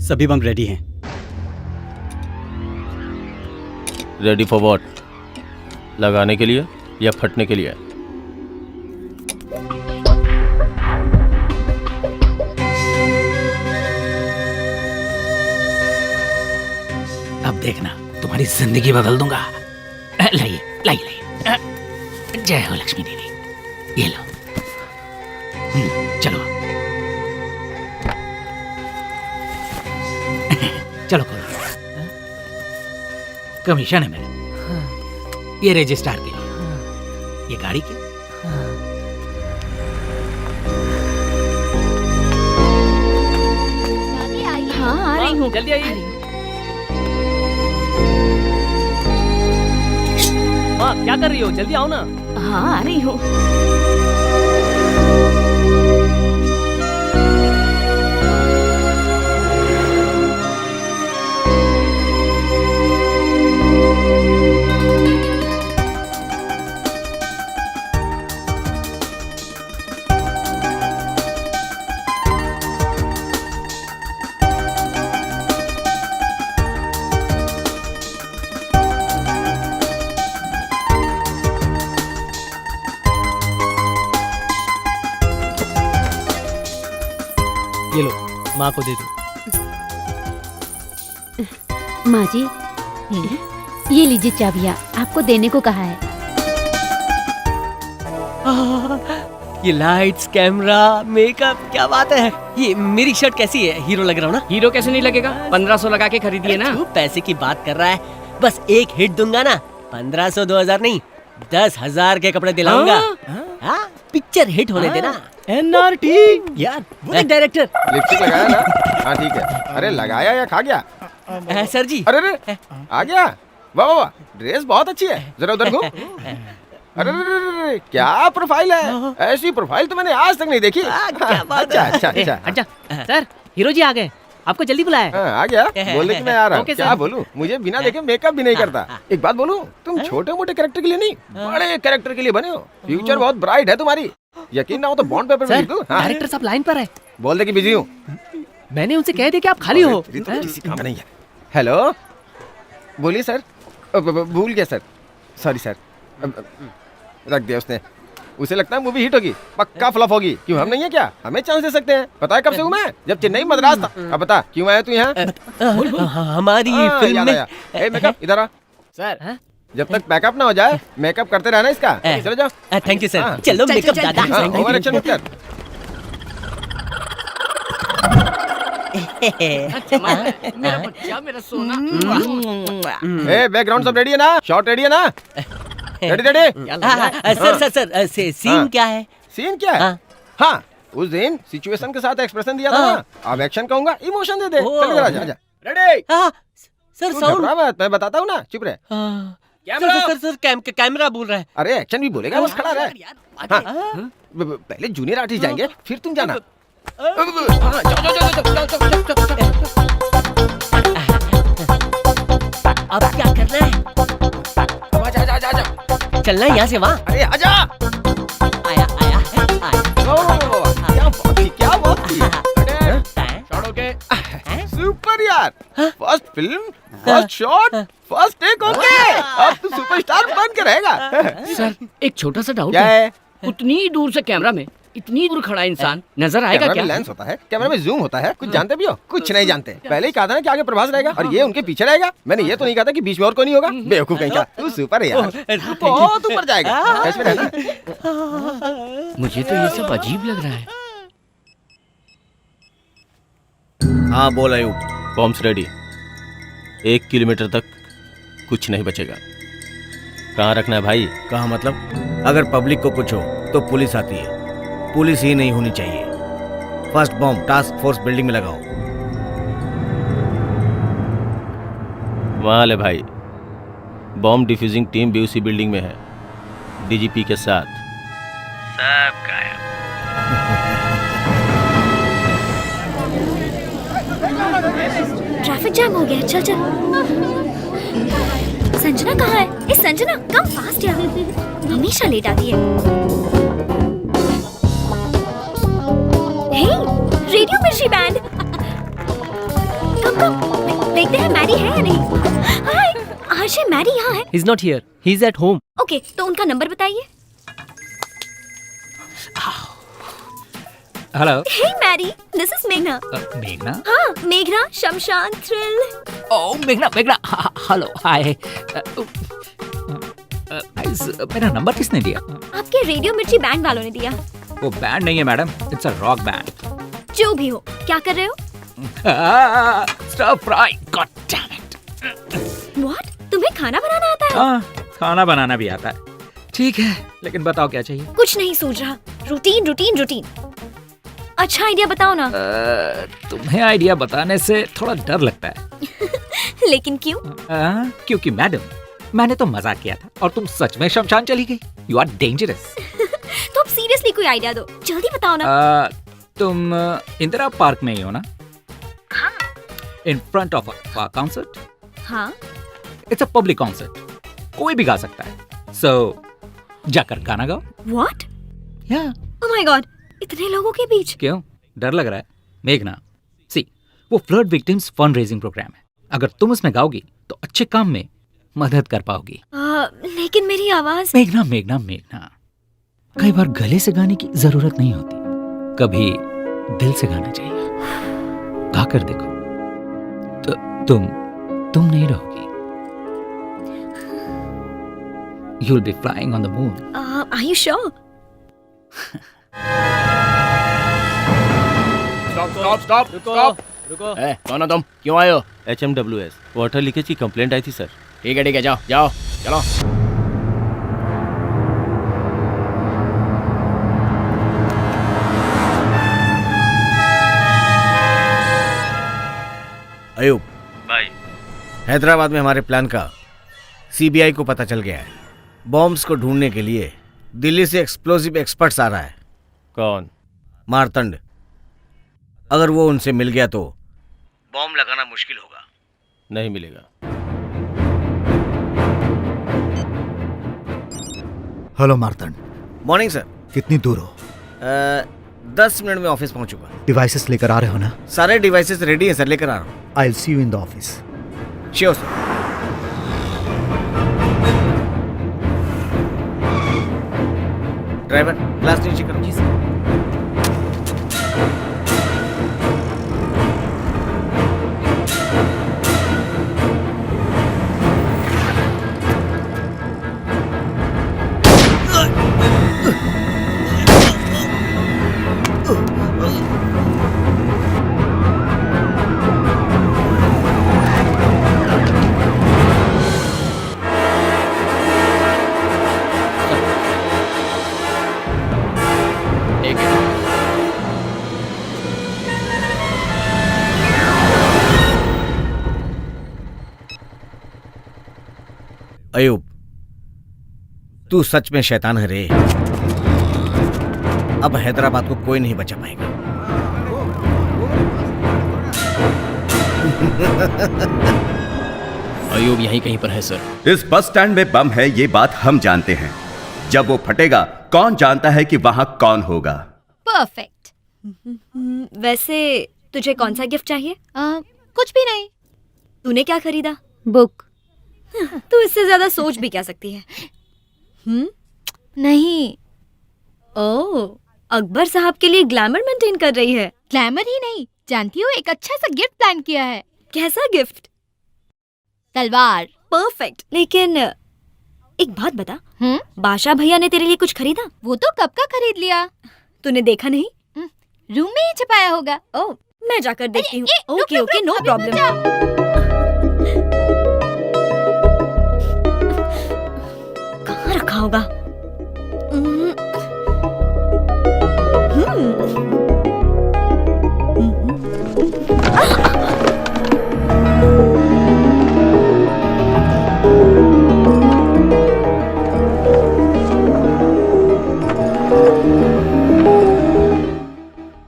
सभी बम रेडी हैं। Ready for what? लगाने के लिए या फटने के लिए? अब देखना तुम्हारी जिंदगी बदल दूंगा। लाइए लाइए लाइए। जय हो लक्ष्मी देवी। ये लो। चलो चलो खोलो। कमीशन है मेरा। ये रजिस्ट्रार के लिए, ये गाड़ी के। हाँ आ रही हूँ। जल्दी आइए। हाँ क्या कर रही हो? जल्दी आओ ना। हाँ आ रही हूँ। ये लो, माँ को दे दो। माँ जी, ये लीजिए चाबियाँ, आपको देने को कहा है। ये लाइट्स, कैमरा, मेकअप, क्या बात है। ये मेरी शर्ट कैसी है? हीरो लग रहा हूँ ना? हीरो कैसे नहीं लगेगा? 1500 लगा के खरीदिए ना। तू पैसे की बात कर रहा है। बस एक हिट दूंगा ना, 1500 2000 नहीं, 10,000 के कपड़े दिलाऊंगा। हाँ, पिक्चर हिट होने देना। NRT यार, वो डायरेक्टर। लिपस्टिक लगाया ना? हाँ ठीक है। अरे लगाया या खा गया? सर जी। अरे अरे आ गया। वाह वाह वाह, ड्रेस बहुत अच्छी है। जरा उधर घूम। अरे अरे क्या प्रोफाइल है, ऐसी प्रोफाइल तो मैंने आज तक नहीं देखी। अच्छा अच्छा अच्छा अच्छा सर, हीरो जी आ गए, आपको जल्दी बुलाया। आ गया, बोले कि मैं आ रहा हूँ। ओके क्या बोलूँ, मुझे बिना देखे मेकअप भी नहीं करता। एक बात बोलूँ, तुम छोटे मोटे कैरेक्टर के लिए नहीं, बड़े कैरेक्टर के लिए बने हो। फ्यूचर बहुत ब्राइट है तुम्हारी। यकीन ना हो तो बॉन्ड पेपर में लिख दूं। डायरेक्टर साहब लाइन पर है। बोल दे कि बिजी हूँ। मैंने उनसे कह दिया कि आप खाली हो। किसी काम नहीं है। हेलो, बोलिए सर। भूल गया सर, सॉरी सर। रख दिया उसने। उसे लगता है मूवी हिट होगी, पक्का फ्लॉप होगी। क्यों, हम नहीं है क्या? हमें चांस दे सकते हैं। पता है कब से हूँ मैं? जब चेन्नई मद्रास था। अब बता क्यों आया तू यहाँ? हमारी फिल्म में। मेकअप इधर आ सर। जब तक बैकअप ना हो जाए मेकअप करते रहना इसका। चलो जाओ। Thank you sir. चलो मेकअप दादा। ओवर एक्शन मत कर। मेरा बच्चा, मेरा सोना। बैकग्राउंड सब रेडी है ना? शॉट रेडी है ना? Ready ready. Sir sir sir, scene क्या है? सीन क्या है? हाँ, उस दिन सिचुएशन के साथ एक्सप्रेशन दिया था ना, अब एक्शन कहूंगा, इमोशन दे दे। चल इधर आजा, आजा। रेडी? सर साउंड मैं बताता हूँ ना, चुप रहे। सर सर कैमरा बोल रहा है। अरे एक्शन भी बोलेगा, बस खड़ा रहे। पहले जूनियर आर्टिस्ट जाएंगे, फिर तुम जाना। अब क्या करना है? चलना है यहाँ से वहाँ। अरे आजा। आया आया क्या बात थी। सुपर यार, first film, first shot, first take. Okay, अब तू सुपरस्टार बन के रहेगा। सर एक छोटा सा डाउट क्या है? उतनी दूर से कैमरा में इतनी दूर खड़ा इंसान नजर आएगा क्या? लेंस होता है, कैमरा में जूम होता है। कुछ जानते भी हो? कुछ नहीं जानते। पहले ही कहा था ना कि आगे प्रभास रहेगा और ये उनके पीछे रहेगा। मैंने ये तो नहीं कहा था कि बीच में और कोई नहीं होगा। बेवकूफ कहीं का। तू सुपर है यार, बहुत ऊपर जाएगा। कैसे रहना? मुझे तो ये सब अजीब लग रहा है। हाँ बोल आयु। Bombs ready. 1 किलोमीटर तक कुछ नहीं बचेगा। कहाँ रखना है भाई? कहाँ मतलब? अगर पब्लिक को कुछ हो तो पुलिस आती है, पुलिस ही नहीं होनी चाहिए। First bomb task force building में लगाओ। वहाँ ले भाई, बॉम्ब डिफ्यूजिंग टीम भी उसी बिल्डिंग में है, डीजीपी के साथ। सब गायब। ट्रैफिक जाम हो गया। चल चल। संजना कहाँ है? ए संजना, कम फास्ट यार, हमेशा लेट आती है। हे, रेडियो मिर्ची बैंड। देखते हैं मैरी है या नहीं। हाय आशे, मैरी यहाँ है। He's not here. He's at home. Okay, तो उनका नंबर बताइए। Hello. Hey Mary, this is मेघना। मेघना? हाँ, मेघना, शमशान, थ्रिल। ओह मेघना, मेघना, हेलो, हाय। मेरा नंबर किसने दिया? आपके रेडियो मिर्ची बैंड वालों ने दिया। वो बैंड नहीं है madam, it's a rock band. जो भी हो, क्या कर रहे हो? Stir fry, god damn it. What? तुम्हें खाना बनाना आता है? हाँ, खाना बनाना भी आता है। ठीक है, लेकिन बताओ क्या चाहिए? कुछ नहीं सूझ रहा। Routine routine routine. अच्छा आइडिया बताओ ना। तुम्हें आइडिया बताने से थोड़ा डर लगता है। लेकिन क्यों? क्योंकि मैडम, मैंने तो मजाक किया था और तुम सच में शमशान चली गई। You are dangerous. तो अब सीरियसली कोई आइडिया दो, जल्दी बताओ ना। तुम इंदिरा पार्क में ही हो ना? हाँ। In front of a concert? हाँ। इट्स अ पब्लिक कॉन्सर्ट, कोई भी गा सकता है। सो जाकर गाना गाओ। व्हाट? या। ओह माय गॉड, इतने लोगों के बीच। क्यों डर लग रहा है? मेघना, सी, वो flood victims fund raising program है। अगर तुम उसमें गाओगी तो अच्छे काम में मदद कर पाओगी। लेकिन मेरी आवाज। मेघना, मेघना, मेघना, कई बार गले से गाने की जरूरत नहीं होती, कभी दिल से गाना चाहिए। गाकर देखो तो तुम नहीं रहोगी। You'll be flying on the moon. Are you sure? Stop. रुको। कौन हो तुम? क्यों आए हो? HMWS वाटर लीकेज की कंप्लेंट आई थी सर। ठीक है, जाओ, चलो। अयूब भाई, हैदराबाद में हमारे प्लान का सीबीआई को पता चल गया है। बॉम्ब्स को ढूंढने के लिए दिल्ली से एक्सप्लोसिव एक्सपर्ट्स आ रहा है। कौन? मारतंड। अगर वो उनसे मिल गया तो बॉम्ब लगाना मुश्किल होगा। नहीं मिलेगा। हेलो मार्तंड। Morning sir. कितनी दूर हो? 10 मिनट में ऑफिस पहुंचूंगा। डिवाइसेस लेकर आ रहे हो ना? सारे डिवाइसेस रेडी हैं सर, लेकर आ रहा हूँ। आई will see you in the office. Sure sir. Driver, glass नीचे करो। जी सर। अयूब, तू सच में शैतान है रे। अब हैदराबाद को कोई नहीं बचा पाएगा। अयूब यहीं कहीं पर है सर। इस बस स्टैंड में बम है, ये बात हम जानते हैं। जब वो फटेगा, कौन जानता है कि वहां कौन होगा। परफेक्ट। वैसे तुझे कौन सा गिफ्ट चाहिए? कुछ भी नहीं। तूने क्या खरीदा? बुक। तू इससे ज्यादा सोच भी क्या सकती है? नहीं। ओह, अकबर साहब के लिए ग्लैमर मेंटेन कर रही है। ग्लैमर ही नहीं, जानती हो एक अच्छा सा गिफ्ट प्लान किया है। कैसा गिफ्ट? तलवार। परफेक्ट। लेकिन एक बात बता, बादशाह भैया ने तेरे लिए कुछ खरीदा? वो तो कब का खरीद लिया। तूने देखा नहीं? रूम में ही छुपाया होगा। ओह, मैं जाकर देखती हूँ। Okay okay, no problem. कहाँ रखा होगा?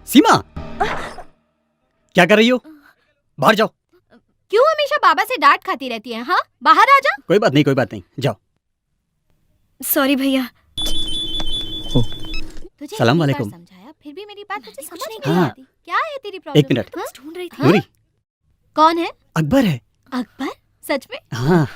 सीमा, क्या कर रही हो? बाहर जाओ। क्यों हमेशा बाबा से डांट खाती रहती है? हाँ, बाहर आ जा। कोई बात नहीं, जाओ। सॉरी भैया। तुझे सलाम वालेकुम। समझाया, फिर भी मेरी बात तुझे समझ नहीं हाँ। आती। क्या है तेरी प्रॉब्लम? एक मिनट। ढूंढ रही थी। नूरी, कौन है? अकबर है। अकबर? सच में? हाँ।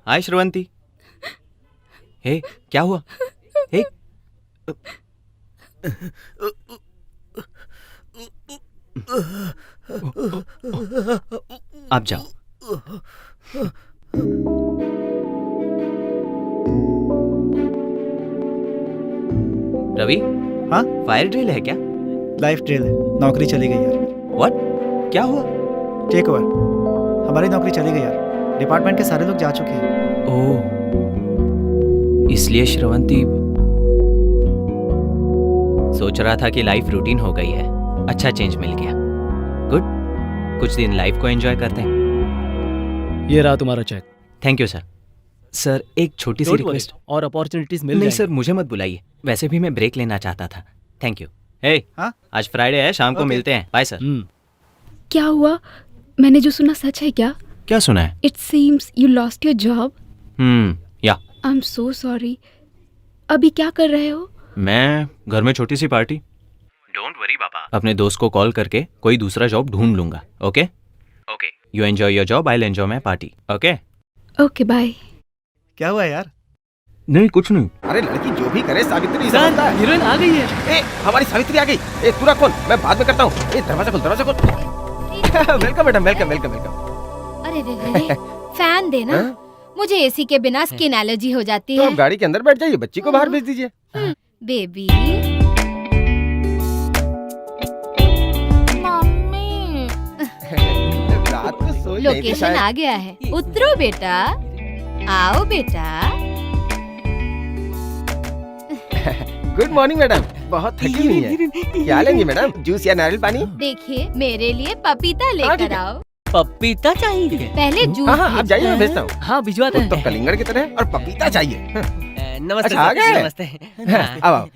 हाय श्रवंती। हे क्या हुआ? हे आप जाओ। रवि, हाँ फायर ड्रिल है क्या? लाइफ ड्रिल है। नौकरी चली गई यार। व्हाट? क्या हुआ? Take over. हमारी नौकरी चली गई यार। डिपार्टमेंट के सारे लोग जा चुके हैं। ओह, इसलिए श्रवंती सोच रहा था कि लाइफ रूटीन हो गई है। अच्छा चेंज मिल गया। गुड, कुछ दिन लाइफ को एंजॉय करते हैं। ये रहा तुम्हारा check. Thank you sir. Sir एक छोटी सी रिक्वेस्ट। और अपॉर्चुनिटीज मिल नहीं जाएंगी। सर, मुझे मत बुलाइए। वैसे भी मैं ब्रेक लेना चाहता था। Thank you. हे, हाँ? आज फ्राइडे है, शाम को Okay. मिलते हैं। Bye sir. क्या हुआ? मैंने जो सुना सच है क्या? क्या सुना है? It seems you lost your job. या आई एम सो सॉरी। अभी क्या कर रहे हो? मैं घर में छोटी सी पार्टी। डोंट वरी पापा। अपने दोस्त को कॉल करके कोई दूसरा जॉब ढूंढ लूंगा। Okay okay, you enjoy your job, I will enjoy my party. Okay okay bye. क्या हुआ यार? नहीं कुछ नहीं। अरे लड़की जो भी करे सावित्री सर, समझता है। हीरोइन आ गई है। ए, हमारी सावित्री आ गई। ए, तू रख फोन, मैं बाद में करता हूँ। ए, दरवाजा खोल, दरवाजा खोल। Welcome madam, welcome welcome welcome. अरे रे रे, फैन देना। हाँ? मुझे एसी के बिना स्किन एलर्जी हो जाती तो है। आप गाड़ी के अंदर बैठ जाइए, बच्ची को बाहर भेज दीजिए। बेबी। मम्मी। रात को सोई नहीं थी लोकेशन शायद। आ गया है, उतरो बेटा। आओ बेटा। Good morning madam. बहुत थकी हुई है। क्या लेंगी मैडम, जूस या नारियल पानी? देखिए, मेरे लिए पपीता ठीक लेकर है। आओ। पपीता चाहिए? पहले जूस हाँ हाँ, आप जाइए, मैं भेजना। भेजता हूँ। हाँ भिजवाते तो हैं। कलिंगड़ की तरह और पपीता चाहिए। नमस्ते अच्छा, आ सर, गए? नमस्ते। अब आओ।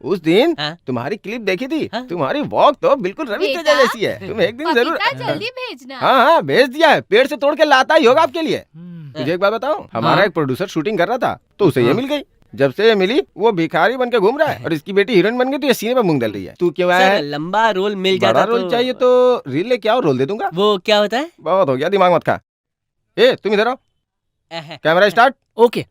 उस दिन तुम्हारी क्लिप देखी थी। तुम्हारी वॉक तो बिल्कुल रवि बेटा, तेजा जैसी है। तुम एक दिन जरूर। पपीता जल्दी भेजना। हाँ हाँ, भेज दिया है। पेड़ से तोड़ के लाता ही होगा आपके लिए। मुझे एक बात बताओ, हमारा एक प्रोड्यूसर शूटिंग कर रहा था तो उसे ये मिल गई। जब से ये मिली वो भिखारी बन के घूम रहा है और इसकी बेटी हीरोइन बन गई तो ये सीने पर मूंग डाल रही है। तू क्यों आया सर है? लंबा रोल मिल बड़ा जाता रोल चाहिए तो रील लेके आओ, रोल दे दूंगा। वो क्या होता है? बहुत हो गया, दिमाग मत खा। ए, तुम इधर आओ। Camera start. Okay.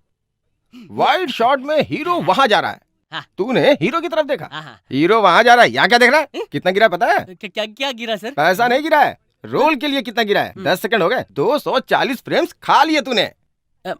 Wide shot में हीरो वहां जा रहा है। हाँ। तूने हीरो की तरफ देखा। हीरो वहां जा रहा है, यहाँ क्या देख रहा है? कितना गिरा पता है? क्या क्या गिरा सर? पैसा नहीं गिरा है, रोल के लिए कितना गिरा है? 10 सेकंड हो गए, 240 फ्रेम्स खा लिए तूने।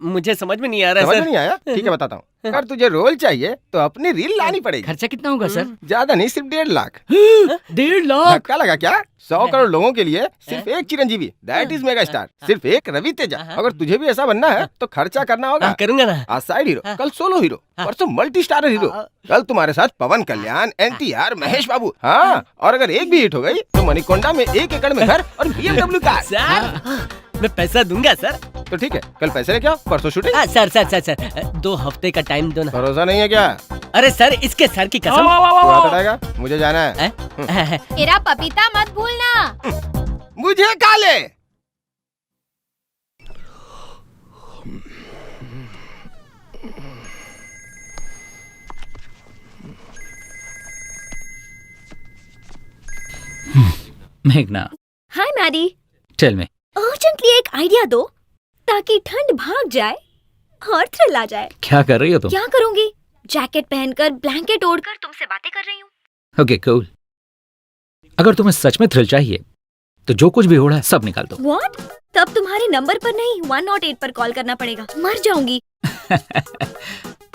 मुझे समझ में नहीं आ रहा समझ सर। में नहीं आया? ठीक है, बताता हूँ। अगर तुझे रोल चाहिए तो अपनी रील लानी पड़ेगी। खर्चा कितना होगा सर? ज्यादा नहीं, सिर्फ 1.5 लाख। 1.5 लाख? धक्का लगा क्या? 100 करोड़ लोगों के लिए सिर्फ एक Chiranjeevi, that is mega star, सिर्फ एक रवि तेजा। अगर तुझे भी ऐसा बनना है तो खर्चा करना होगा। करूंगा ना। आज साइड हीरो, कल सोलो हीरो, परसों मल्टी स्टारर हीरो। कल तुम्हारे साथ पवन कल्याण, NTR, महेश बाबू। हाँ, और अगर एक भी हिट हो गई तो मणिकोंडा में 1 एकड़ में घर और BMW कार। सर मैं पैसा दूंगा सर। तो ठीक है, कल पैसे लेके आओ, परसों shooting. Sir sir sir sir 2 हफ्ते का टाइम दो ना। भरोसा नहीं है क्या? अरे सर इसके सर की कसम। तू हाथ हटाएगा? मुझे जाना है। मेरा पपीता मत भूलना। मुझे काले। मेघना, hi Maddie. Tell me. Urgently एक आइडिया दो ताकि ठंड भाग जाए और थ्रिल आ जाए। क्या कर रही हो तुम? क्या करूंगी? जैकेट पहनकर ब्लैंकेट ओढ़कर तुमसे बातें कर रही हूँ। Okay cool. अगर तुम्हें सच में थ्रिल चाहिए तो जो कुछ भी हो रहा है सब निकाल दो। व्हाट? तब तुम्हारे नंबर पर नहीं 108 पर कॉल करना पड़ेगा। मर जाऊंगी।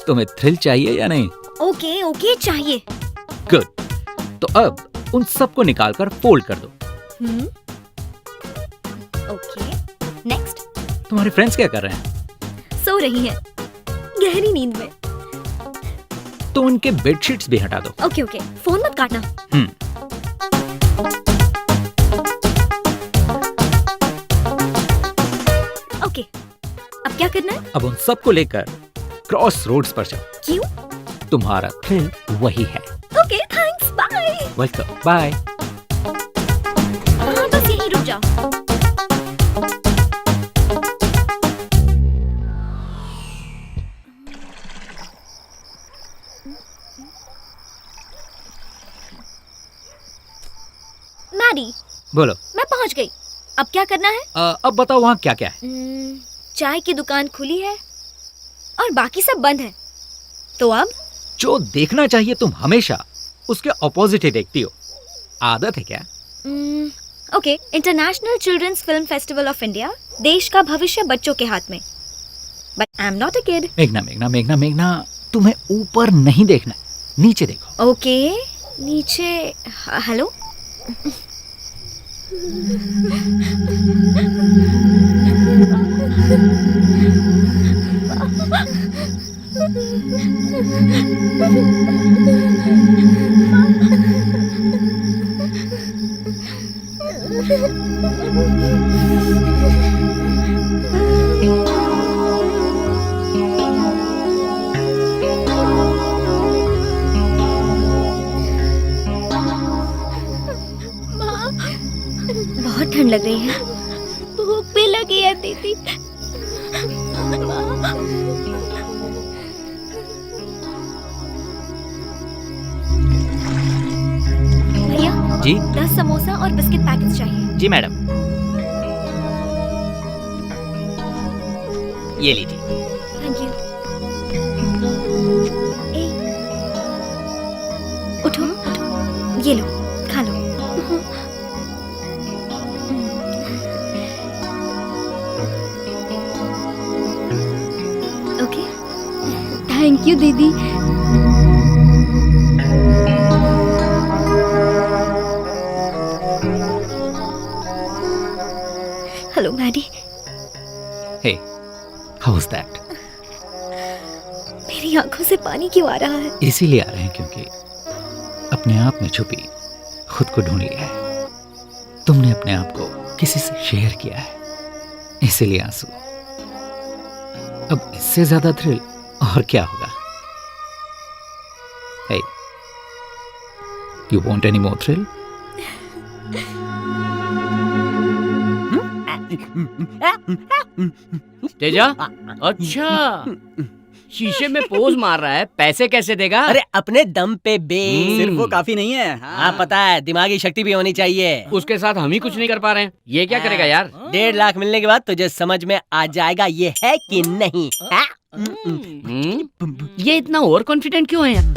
तुम्हें थ्रिल चाहिए या नहीं? ओके ओके चाहिए। गुड। तो अब उन सबको निकालकर फोल्ड कर दो। Okay next. तुम्हारे फ्रेंड्स क्या कर रहे हैं? सो रही हैं गहरी नींद में। तो उनके बेडशीट्स भी हटा दो। ओके ओके, फोन मत काटना। ओके, अब क्या करना है? अब उन सबको लेकर क्रॉस रोड्स पर जाओ। क्यों? तुम्हारा थ्रिल वही है। Okay thanks, bye. Welcome, bye. हाँ बस यहीं रुक जाओ। मैडी, बोलो। मैं पहुंच गई। अब क्या करना है? अब बताओ वहाँ क्या क्या है? चाय की दुकान खुली है और बाकी सब बंद है। तो अब जो देखना चाहिए तुम हमेशा उसके ऑपोजिट ही देखती हो। आदत है क्या? Okay, international children's film festival of India. देश का भविष्य बच्चों के हाथ में। But I am not a kid. मेघना मेघना मेघना मेघना, तुम्हें ऊपर नहीं देखना, नीचे देखो। ओके, नीचे। हेलो। बहुत ठंड लग रही है। भूख भी लगी है दीदी। भैया जी 10 समोसा और बिस्किट पैकेट्स चाहिए। जी मैडम, ये लीजिए। Thank you. उठो उठो, ये लो, खा लो। ओके, थैंक यू दीदी। Hello Maddie. Hey, how was that? मेरी आंखों से पानी क्यों आ रहा है? इसीलिए आ रहे हैं क्योंकि अपने आप में छुपी खुद को ढूंढ लिया है। तुमने अपने आप को किसी से शेयर किया है, इसीलिए आंसू। अब इससे ज्यादा थ्रिल और क्या होगा? Hey, you want any more thrill? Teja, अच्छा शीशे में पोज मार रहा है, पैसे कैसे देगा? अरे अपने दम पे बे। सिर्फ वो काफी नहीं है। हाँ पता है, दिमागी शक्ति भी होनी चाहिए। उसके साथ हम ही कुछ नहीं कर पा रहे हैं। ये क्या करेगा यार? 1.5 लाख मिलने के बाद तुझे समझ में आ जाएगा ये है कि नहीं। ये इतना ओवर कॉन्फिडेंट क्यों है यार?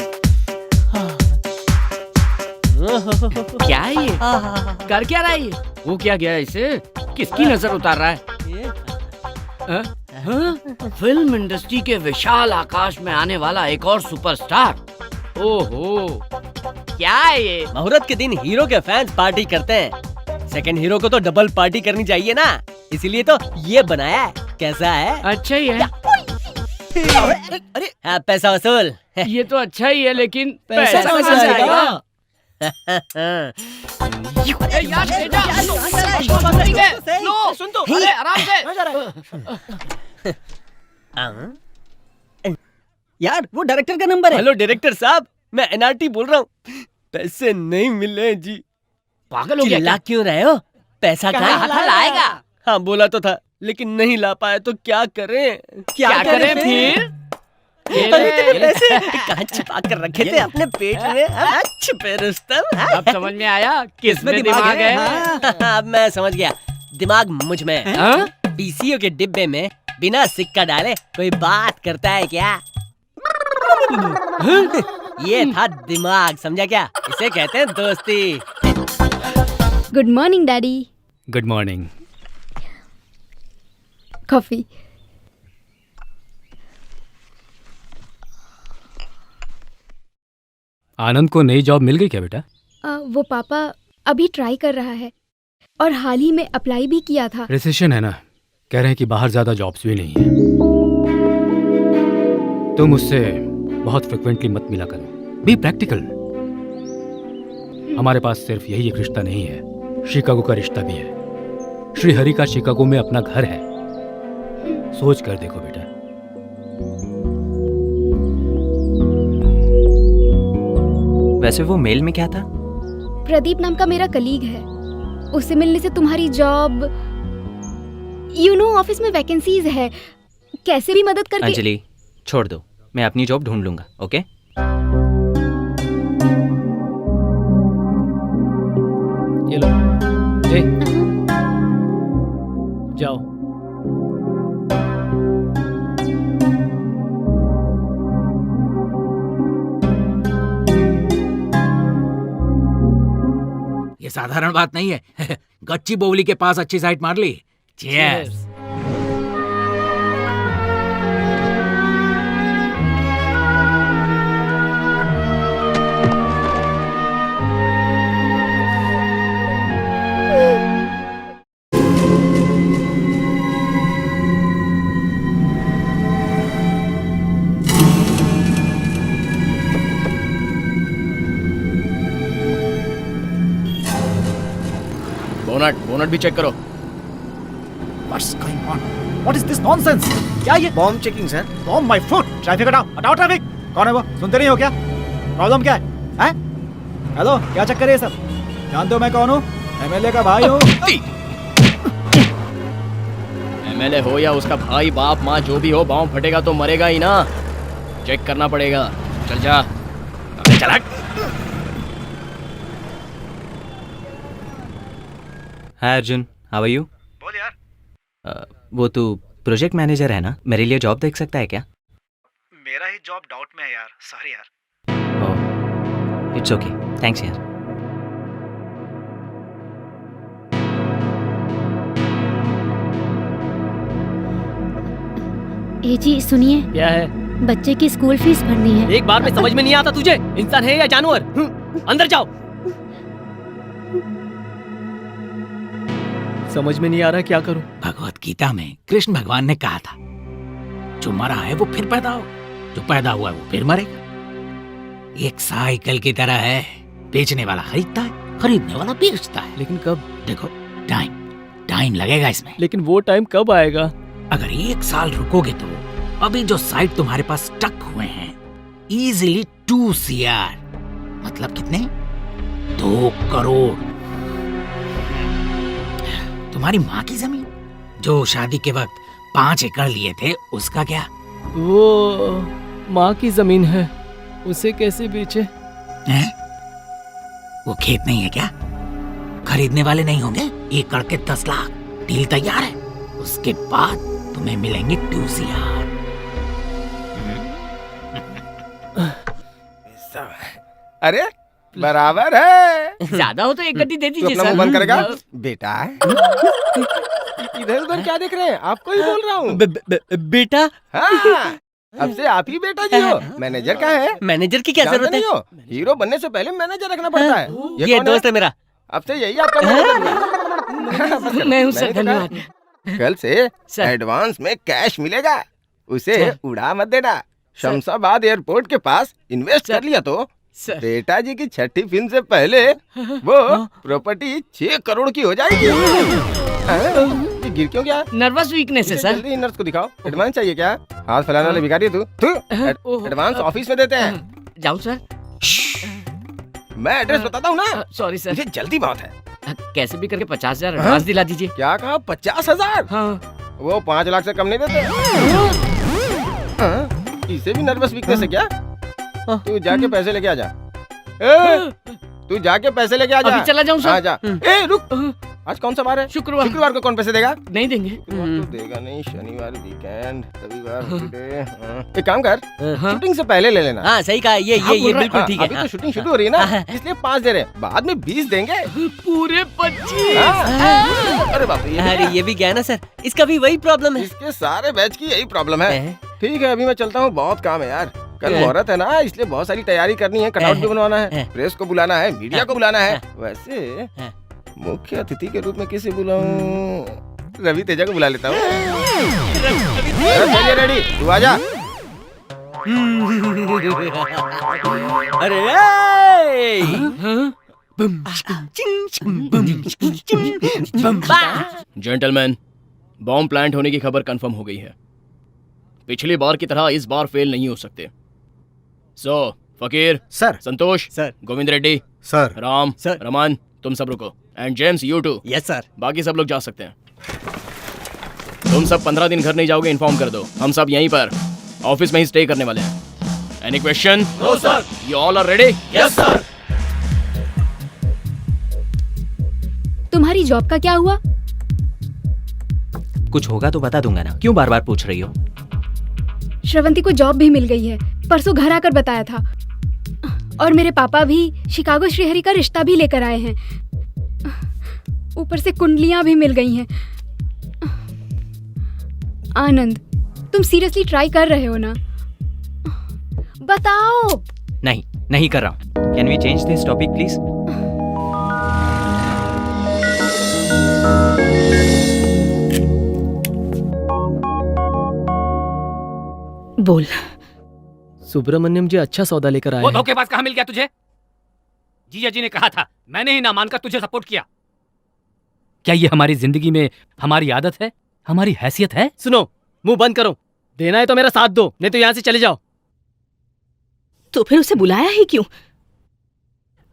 क्या है ये? कर क्या रहा है ये? वो क्या गया इसे? किसकी नजर उतार रहा है? फिल्म इंडस्ट्री के विशाल आकाश में आने वाला एक और सुपरस्टार। ओहो, क्या है ये? मुहूर्त के दिन हीरो के फैंस पार्टी करते हैं। सेकंड हीरो को तो डबल पार्टी करनी चाहिए ना, इसीलिए तो ये बनाया है। कैसा है? अच्छा ही है। अरे हाँ, पैसा वसूल। ये तो अच्छा ही है, लेकिन पैसा कहाँ कहाँ से से आएगा? सुन तो, अरे आराम से। यार वो डायरेक्टर का नंबर है। हेलो डायरेक्टर साहब, मैं एनआरटी बोल रहा हूँ। पैसे नहीं मिले जी। पागल हो गया चिल्ला क्यों रहे हो? पैसा कहाँ लाएगा? हाँ बोला तो था, लेकिन नहीं ला पाया तो क्या करें? क्या करें फिर? पैसे कहाँ छिपा कर रखे थे अपने पेट में? छुपे रुस्तम। अब समझ में आया किसमें दिमाग है? अब मैं समझ गया, दिमाग मुझ में है। पीसीओ के डिब्बे में बिना सिक्का डाले कोई बात करता है क्या? ये था दिमाग, समझा क्या? इसे कहते हैं दोस्ती। Good morning daddy. Good morning. Coffee. Anand को नई जॉब मिल गई क्या बेटा? वो पापा अभी ट्राई कर रहा है और हाल ही में अप्लाई भी किया था। रिसेशन है ना, कह रहे हैं कि बाहर ज्यादा जॉब्स भी नहीं है। तुम उससे बहुत फ्रिक्वेंटली मत मिला करो। Be practical. हमारे पास सिर्फ यही एक रिश्ता नहीं है, शिकागो का रिश्ता भी है। श्री हरि का शिकागो में अपना घर है। सोच कर देखो बेटा। वैसे वो मेल में क्या था? प्रदीप नाम का मेरा कलीग है, उससे मिलने से तुम्हारी जॉब, ऑफिस में वैकेंसीज है, कैसे भी मदद करके। अंजलि छोड़ दो, मैं अपनी जॉब ढूंढ लूंगा। ओके ये लो, जाओ। ये साधारण बात नहीं है। गच्ची बोवली के पास अच्छी साइट मार ली। Cheers. बोनट भी चेक करो। What's going on? What is this nonsense? क्या ये? Bomb checking sir. Bomb my foot! Traffic हटाओ, हटाओ ट्रैफिक। कौन है वो? सुनते नहीं हो क्या? प्रॉब्लम क्या है? हैं? हेलो, क्या चक्कर है ये सब? जानते हो मैं कौन हूँ? एमएलए का भाई हूँ। एमएलए हो या उसका भाई बाप माँ जो भी हो, बॉम्ब फटेगा तो मरेगा ही ना। चेक करना पड़ेगा। चल जा। चल। हाय अर्जुन, हाउ आर यू? बोल यार। वो तू प्रोजेक्ट मैनेजर है ना, मेरे लिए जॉब देख सकता है क्या? मेरा ही जॉब डाउट में है यार, सॉरी यार। ओह, इट्स ओके, थैंक्स यार। ए जी सुनिए। क्या है? बच्चे की स्कूल फीस भरनी है। एक बार में समझ में नहीं आता तुझे, इंसान है या जानवर? अंदर जाओ। समझ में नहीं आ रहा क्या करूं। भगवत गीता में कृष्ण भगवान ने कहा था, जो मरा है वो फिर पैदा हो, जो पैदा हुआ है वो फिर मरेगा। एक साइकिल की तरह है, बेचने वाला खरीदता है, खरीदने वाला बेचता है। लेकिन कब? देखो, टाइम लगेगा इसमें। लेकिन वो टाइम कब आएगा? अगर 1 साल रुकोगे तो अभी जो साइट तुम्हारे पास स्टक हुए हैं, इजीली 2 CR, मतलब कितने? 2 करोड़। तुम्हारी माँ की जमीन जो शादी के वक्त 5 एकड़ लिए थे, उसका क्या? वो माँ की जमीन है, उसे कैसे बेचे? हैं? वो खेत नहीं है क्या? खरीदने वाले नहीं होंगे? 1 एकड़ के 10 लाख। डील तैयार है, उसके बाद तुम्हें मिलेंगे 2 CR। अरे बराबर है। ज्यादा हो तो 1 गड्डी दे दीजिए अपना सर। मुंह बंद करेगा बेटा। इधर उधर क्या देख रहे हैं? आपको ही बोल रहा हूँ। बेटा? हाँ, अब से आप ही बेटा जी हो। मैनेजर कहाँ है? मैनेजर की क्या जरूरत है? हीरो बनने से पहले मैनेजर रखना पड़ता है। ये दोस्त है मेरा। अब से यही आपका मैनेजर। मैं हूँ सर, धन्यवाद। कल से एडवांस में कैश मिलेगा, उसे उड़ा मत देना। शमशाबाद एयरपोर्ट के पास इन्वेस्ट कर लिया तो बेटा जी की 6ठी फिल्म से पहले वो प्रॉपर्टी 6 करोड़ की हो जाएगी। ये गिर क्यों गया? नर्वस वीकनेस है सर। जल्दी नर्स को दिखाओ। एडवांस चाहिए क्या? हाथ फैलाने वाले भिखारी तू एडवांस ऑफिस में देते हैं। जाऊँ सर? मैं एड्रेस बताता हूँ ना। सॉरी सर, मुझे जल्दी बहुत है। कैसे भी करके 50,000 एडवांस दिला दीजिए। क्या कहा? 50,000? हाँ। वो 5 लाख से कम नहीं देते। इसे भी नर्वस वीकनेस है क्या? तू जाके पैसे लेके आ जा। तू जाके पैसे लेके आ जा। अभी चला जाऊं सर? हाँ जा। ए रुक, आज कौन सा बार है? शुक्रवार। शुक्रवार को कौन पैसे देगा? नहीं देंगे। तो देगा नहीं, शनिवार वीकेंड, रविवार हॉलिडे। एक काम कर, शूटिंग से पहले ले लेना। हाँ सही कहा, ये बिल्कुल ठीक है। अभी तो शूटिंग शुरू हो रही है ना, इसलिए 5 दे रहे हैं, बाद में 20 देंगे। पूरे 25। अरे बाप रे, अरे ये भी गया ना सर, इसका भी वही प्रॉब्लम है। इसके सारे बैच की यही प्रॉब्लम है। ठीक है, अभी मैं चलता हूँ, बहुत काम है यार। कल मुहूर्त है ना, इसलिए बहुत सारी तैयारी करनी है। कटआउट भी बनवाना है, प्रेस को बुलाना है, मीडिया को बुलाना है। वैसे मुख्य अतिथि के रूप में किसे बुलाऊं? रवि तेजा को बुला लेता हूँ। चलिए रेडी, तू आजा। अरे जेंटलमैन, बॉम्ब प्लांट होने की खबर कंफर्म हो गई है। पिछली बार की तरह इस बार फेल नहीं हो सकते। So Fakir sir, Santosh sir, Govind Reddy sir, Ram sir, Raman, तुम सब रुको। And James, you too. Yes sir. बाकी सब लोग जा सकते हैं। तुम सब 15 दिन घर नहीं जाओगे, इन्फॉर्म कर दो। हम सब यहीं पर ऑफिस में ही स्टे करने वाले हैं। Any question? No sir. You all are ready? Yes sir. तुम्हारी जॉब का क्या हुआ? कुछ होगा तो बता दूंगा ना, क्यों बार बार पूछ रही हो? श्रवंती को जॉब भी मिल गई है, परसों घर आकर बताया था। और मेरे पापा भी शिकागो श्रीहरि का रिश्ता भी लेकर आए हैं। ऊपर से कुंडलियां भी मिल गई हैं। आनंद, तुम सीरियसली ट्राई कर रहे हो ना? बताओ। नहीं कर रहा हूँ। Can we change this topic please? बोल। सुब्रमण्यम जी अच्छा सौदा लेकर आए वो हैं। धोखेबाज कहाँ मिल गया तुझे? जीजा जी ने कहा था, मैंने ही ना मानकर तुझे सपोर्ट किया। क्या ये हमारी जिंदगी में हमारी आदत है, हमारी हैसियत है? सुनो, मुंह बंद करो। देना है तो मेरा साथ दो, नहीं तो यहां से चले जाओ। तो फिर उसे बुलाया ही क्यों?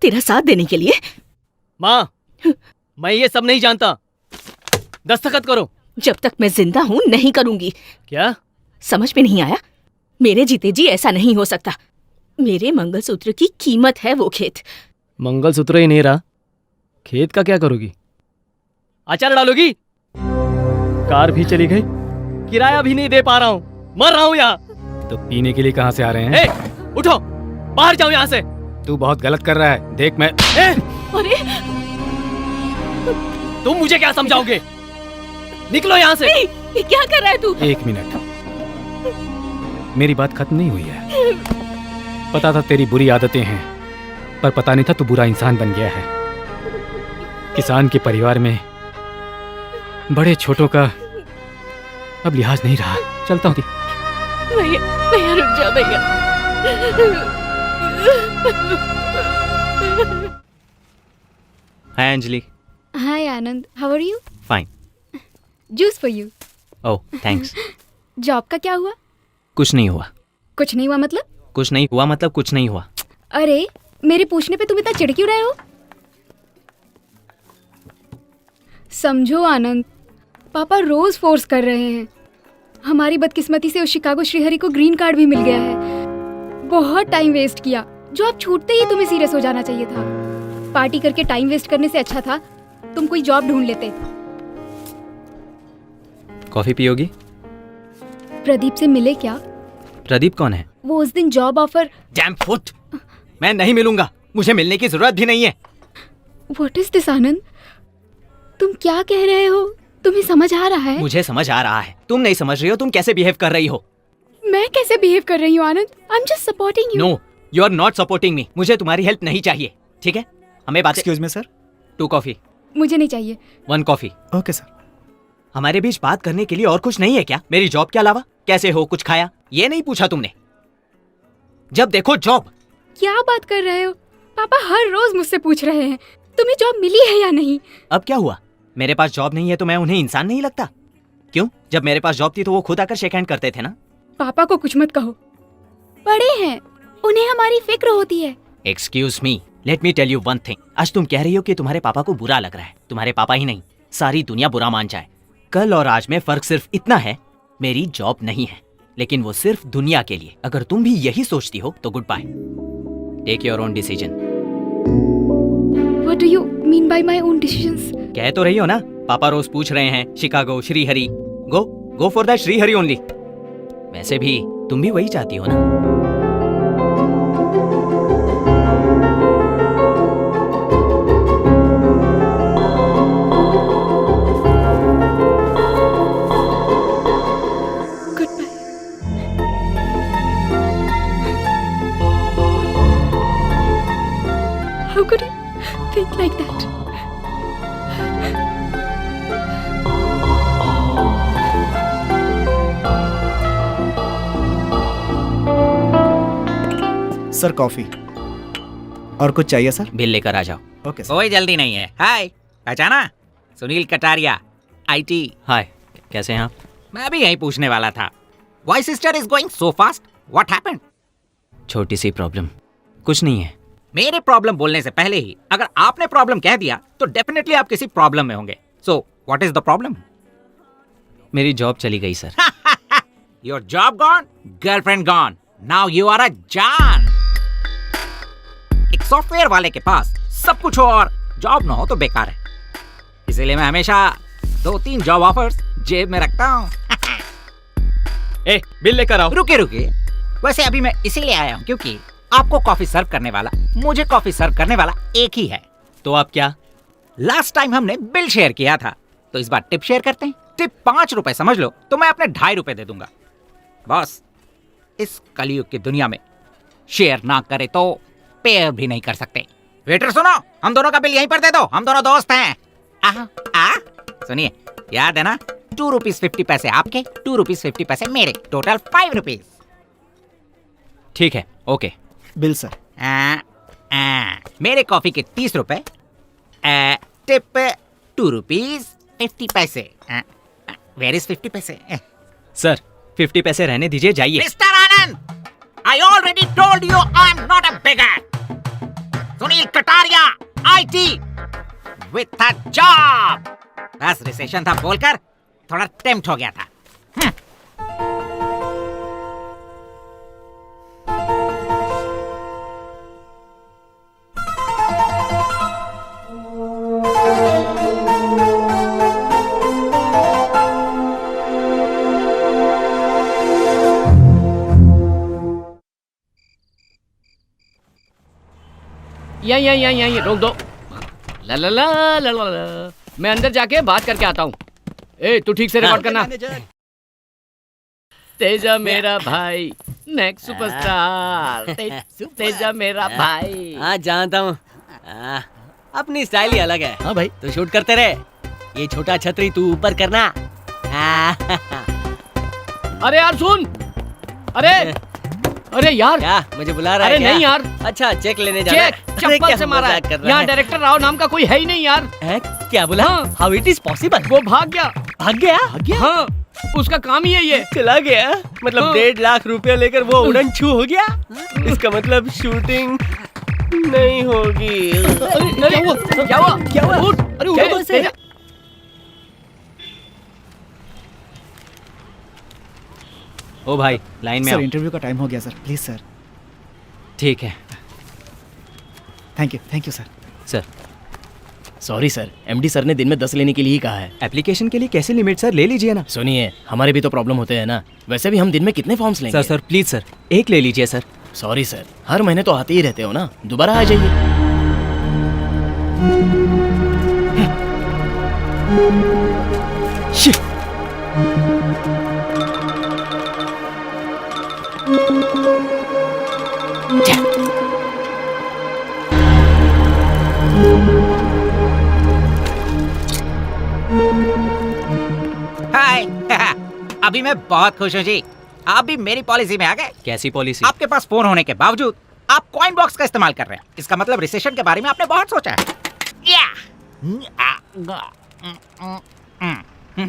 तेरा साथ देने के लिए? माँ, मैं ये सब नहीं जानता। दस्तखत करो। जब तक मैं जिंदा हूं नहीं करूंगी। क्या समझ में नहीं आया? मेरे जीते जी ऐसा नहीं हो सकता। मेरे मंगलसूत्र की कीमत है वो खेत। मंगलसूत्र ही नहीं रहा, खेत का क्या करोगी? अचार डालोगी? कार भी चली गई, किराया भी नहीं दे पा रहा हूँ, मर रहा हूँ यहाँ। तो पीने के लिए कहाँ से आ रहे हैं? उठो, बाहर जाओ यहाँ से। तू बहुत गलत कर रहा है, देख मैं। अरे तुम मुझे क्या समझाओगे? निकलो यहाँ से। ये क्या कर रहा है तू? एक मिनट, मेरी बात खत्म नहीं हुई है। पता था तेरी बुरी आदतें हैं, पर पता नहीं था तू बुरा इंसान बन गया है। किसान के परिवार में बड़े छोटों का अब लिहाज नहीं रहा। चलता हूँ। भैया रुक जाओ भैया। Hi Anjali. Hi Anand, how are you? Fine. Juice for you. Oh thanks. Job का क्या हुआ? कुछ नहीं हुआ। कुछ नहीं हुआ मतलब? कुछ नहीं हुआ मतलब कुछ नहीं हुआ। अरे, मेरे पूछने पे तुम इतना चिढ़ क्यों रहे हो? समझो आनंद, पापा रोज फोर्स कर रहे हैं। हमारी बदकिस्मती से उस शिकागो श्रीहरि को ग्रीन कार्ड भी मिल गया है। बहुत टाइम वेस्ट किया। जॉब छूटते ही तुम्हें सीरियस हो जाना चाहिए था। पार्टी करके टाइम वेस्ट करने से अच्छा था तुम कोई जॉब ढूंढ लेते। कॉफी पियोगी? प्रदीप से मिले क्या? प्रदीप कौन है? वो उस दिन जॉब ऑफर। डैम फुट, मैं नहीं मिलूंगा, मुझे मिलने की जरूरत भी नहीं है। व्हाट इज दिस आनंद? तुम क्या कह रहे हो? तुम्हें समझ आ रहा है? मुझे समझ आ रहा है, तुम नहीं समझ रही हो। तुम कैसे बिहेव कर रही हो? मैं कैसे बिहेव कर रही हूँ Anand? I am just supporting you. No, you are not supporting me. मुझे तुम्हारी हेल्प नहीं चाहिए, ठीक है? हमें बात। Excuse me sir. 2 कॉफी। मुझे नहीं चाहिए। 1 कॉफी। Okay sir. हमारे बीच बात करने के लिए और कुछ नहीं है क्या? मेरी जॉब के अलावा? कैसे हो, कुछ खाया, ये नहीं पूछा तुमने? जब देखो जॉब। क्या बात कर रहे हो? पापा हर रोज मुझसे पूछ रहे हैं तुम्हें जॉब मिली है या नहीं। अब क्या हुआ? मेरे पास जॉब नहीं है तो मैं उन्हें इंसान नहीं लगता? क्यों? जब मेरे पास जॉब थी तो वो खुद आकर शेक हैंड करते थे ना। पापा को कुछ मत कहो, बड़े हैं, उन्हें हमारी फिक्र होती है। Excuse me, let me tell you one thing. आज तुम कह रही हो कि तुम्हारे पापा को बुरा लग रहा है। तुम्हारे पापा ही नहीं, सारी दुनिया बुरा मान जाए। कल और आज में फर्क सिर्फ इतना है, मेरी जॉब नहीं है, लेकिन वो सिर्फ दुनिया के लिए। अगर तुम भी यही सोचती हो तो goodbye. Take your own decision. What do you mean by my own decisions? कह तो रही हो ना, पापा रोज पूछ रहे हैं Chicago Srihari. Go for that Srihari only. वैसे भी तुम भी वही चाहती हो ना? How could you think like that? Sir coffee. और कुछ चाहिए सर? बिल लेकर आ जाओ। Okay sir. कोई जल्दी नहीं है। हाय, पहचाना? सुनील कटारिया, आईटी। हाय, कैसे हैं आप? मैं भी यही पूछने वाला था। Why sister is going so fast, what happened? छोटी सी प्रॉब्लम, कुछ नहीं है। मेरे प्रॉब्लम बोलने से पहले ही अगर आपने प्रॉब्लम कह दिया तो डेफिनेटली आप किसी प्रॉब्लम में होंगे। So what is the problem? मेरी जॉब चली गई sir. Your job gone, girlfriend gone, now you are a John. एक सॉफ्टवेयर वाले के पास सब कुछ हो और जॉब ना हो तो बेकार है। इसीलिए मैं हमेशा 2-3 जॉब ऑफर्स जेब में रखता हूँ। ए, बिल लेकर आओ। रुकिए। वैसे अभी मैं इसीलिए आया हूँ क्योंकि आपको कॉफी सर्व करने वाला, मुझे कॉफी सर्व करने वाला एक ही है। तो आप क्या? लास्ट टाइम हमने बिल शेयर किया था, तो इस बार टिप शेयर करते हैं। टिप 5 रुपए समझ लो, तो मैं अपने 2.5 रुपए दे दूंगा। बॉस, इस कलयुग की दुनिया में शेयर ना करे तो पेयर भी नहीं कर सकते। वेटर सुनो, हम दोनों का बिल यहीं पर दे दो, हम दोनों दोस्त हैं। सुनिए, याद है ना? 2 रुपीज 50 पैसे आपके, 2 रुपीज 50 पैसे मेरे, टोटल 5 रुपीज। ठीक है, ओके। Bill sir. मेरे कॉफी के 30 रुपए, टिप 2 रुपीज 50 पैसे। वेयर इज 50 पैसे? सर 50 पैसे रहने दीजिए, जाइए। Mister Anand, I already told you I'm not a beggar. Sunil Kataria, IT with a job. बस रिसेशन था बोलकर थोड़ा टेम्प्ट हो गया था। यहीं रोक दो। ला ला ला ला ला ला। मैं अंदर जाके बात करके आता हूँ। ए, तू ठीक से रिकॉर्ड करना। तेजा मेरा भाई, नेक्स्ट सुपरस्टार। तेजा मेरा भाई। हाँ जानता हूँ, अपनी स्टाइल ही अलग है। हाँ भाई, तो शूट करते रहे। ये छोटा छतरी तू ऊपर करना। अरे यार सुन, अरे यार, क्या मुझे बुला रहा है? अरे नहीं यार। अच्छा, चेक लेने जा रहा है। चप्पल से मारा है। यहाँ डायरेक्टर राव नाम का कोई है ही नहीं यार। क्या बोला? How it is possible? वो भाग गया। भाग गया? हाँ, उसका काम ही है ये। चला गया? मतलब 1.5 लाख रुपया लेकर वो उड़न छू हो गया? इसका मतलब शूटिंग नहीं होगी। क्या हुआ? अरे उठो से। ओ भाई, लाइन में सर आओ। इंटरव्यू का टाइम हो गया सर, प्लीज सर। ठीक है। Thank you sir. Sir sorry sir, MD sir ने दिन में 10 लेने के लिए ही कहा है। एप्लीकेशन के लिए कैसे लिमिट सर? ले लीजिए ना। सुनिए, हमारे भी तो प्रॉब्लम होते हैं ना। वैसे भी हम दिन में कितने फॉर्म्स लेंगे? सर प्लीज सर, एक ले लीजिए सर। सॉरी सर, हर महीने तो आते ही रहते हो ना, दोबारा आ जाइए। हाय। अभी मैं बहुत खुश हूँ जी, आप भी मेरी पॉलिसी में आ गए। कैसी पॉलिसी? आपके पास फोन होने के बावजूद आप कॉइन बॉक्स का इस्तेमाल कर रहे हैं। इसका मतलब रिसेशन के बारे में आपने बहुत सोचा है।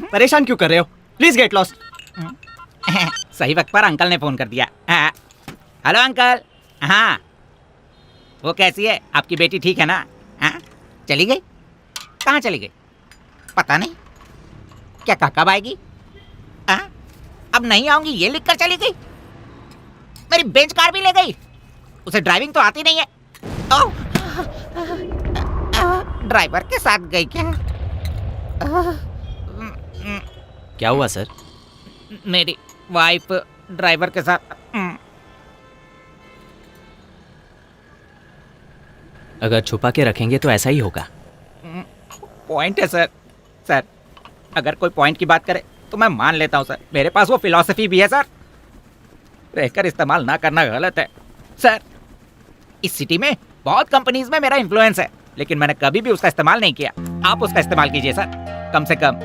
परेशान क्यों कर रहे हो? Please get lost. सही वक्त पर अंकल ने फोन कर दिया। Hello uncle. हाँ, वो कैसी है आपकी बेटी? ठीक है ना? हाँ, चली गई? कहाँ चली गई? पता नहीं। क्या कब आएगी? अब नहीं आऊंगी ये लिख कर चली गई। मेरी बेंच कार भी ले गई। उसे ड्राइविंग तो आती नहीं है। ड्राइवर के साथ गई क्या? क्या हुआ सर? मेरी वाइफ ड्राइवर के साथ। अगर छुपा के रखेंगे तो ऐसा ही होगा। पॉइंट है सर। सर, अगर कोई पॉइंट की बात करे तो मैं मान लेता हूँ सर। मेरे पास वो फिलॉसफी भी है सर। रहकर इस्तेमाल ना करना गलत है सर। इस सिटी में बहुत कंपनीज में मेरा इन्फ्लुएंस है, लेकिन मैंने कभी भी उसका इस्तेमाल नहीं किया। आप उसका इस्तेमाल कीजिए सर। कम से कम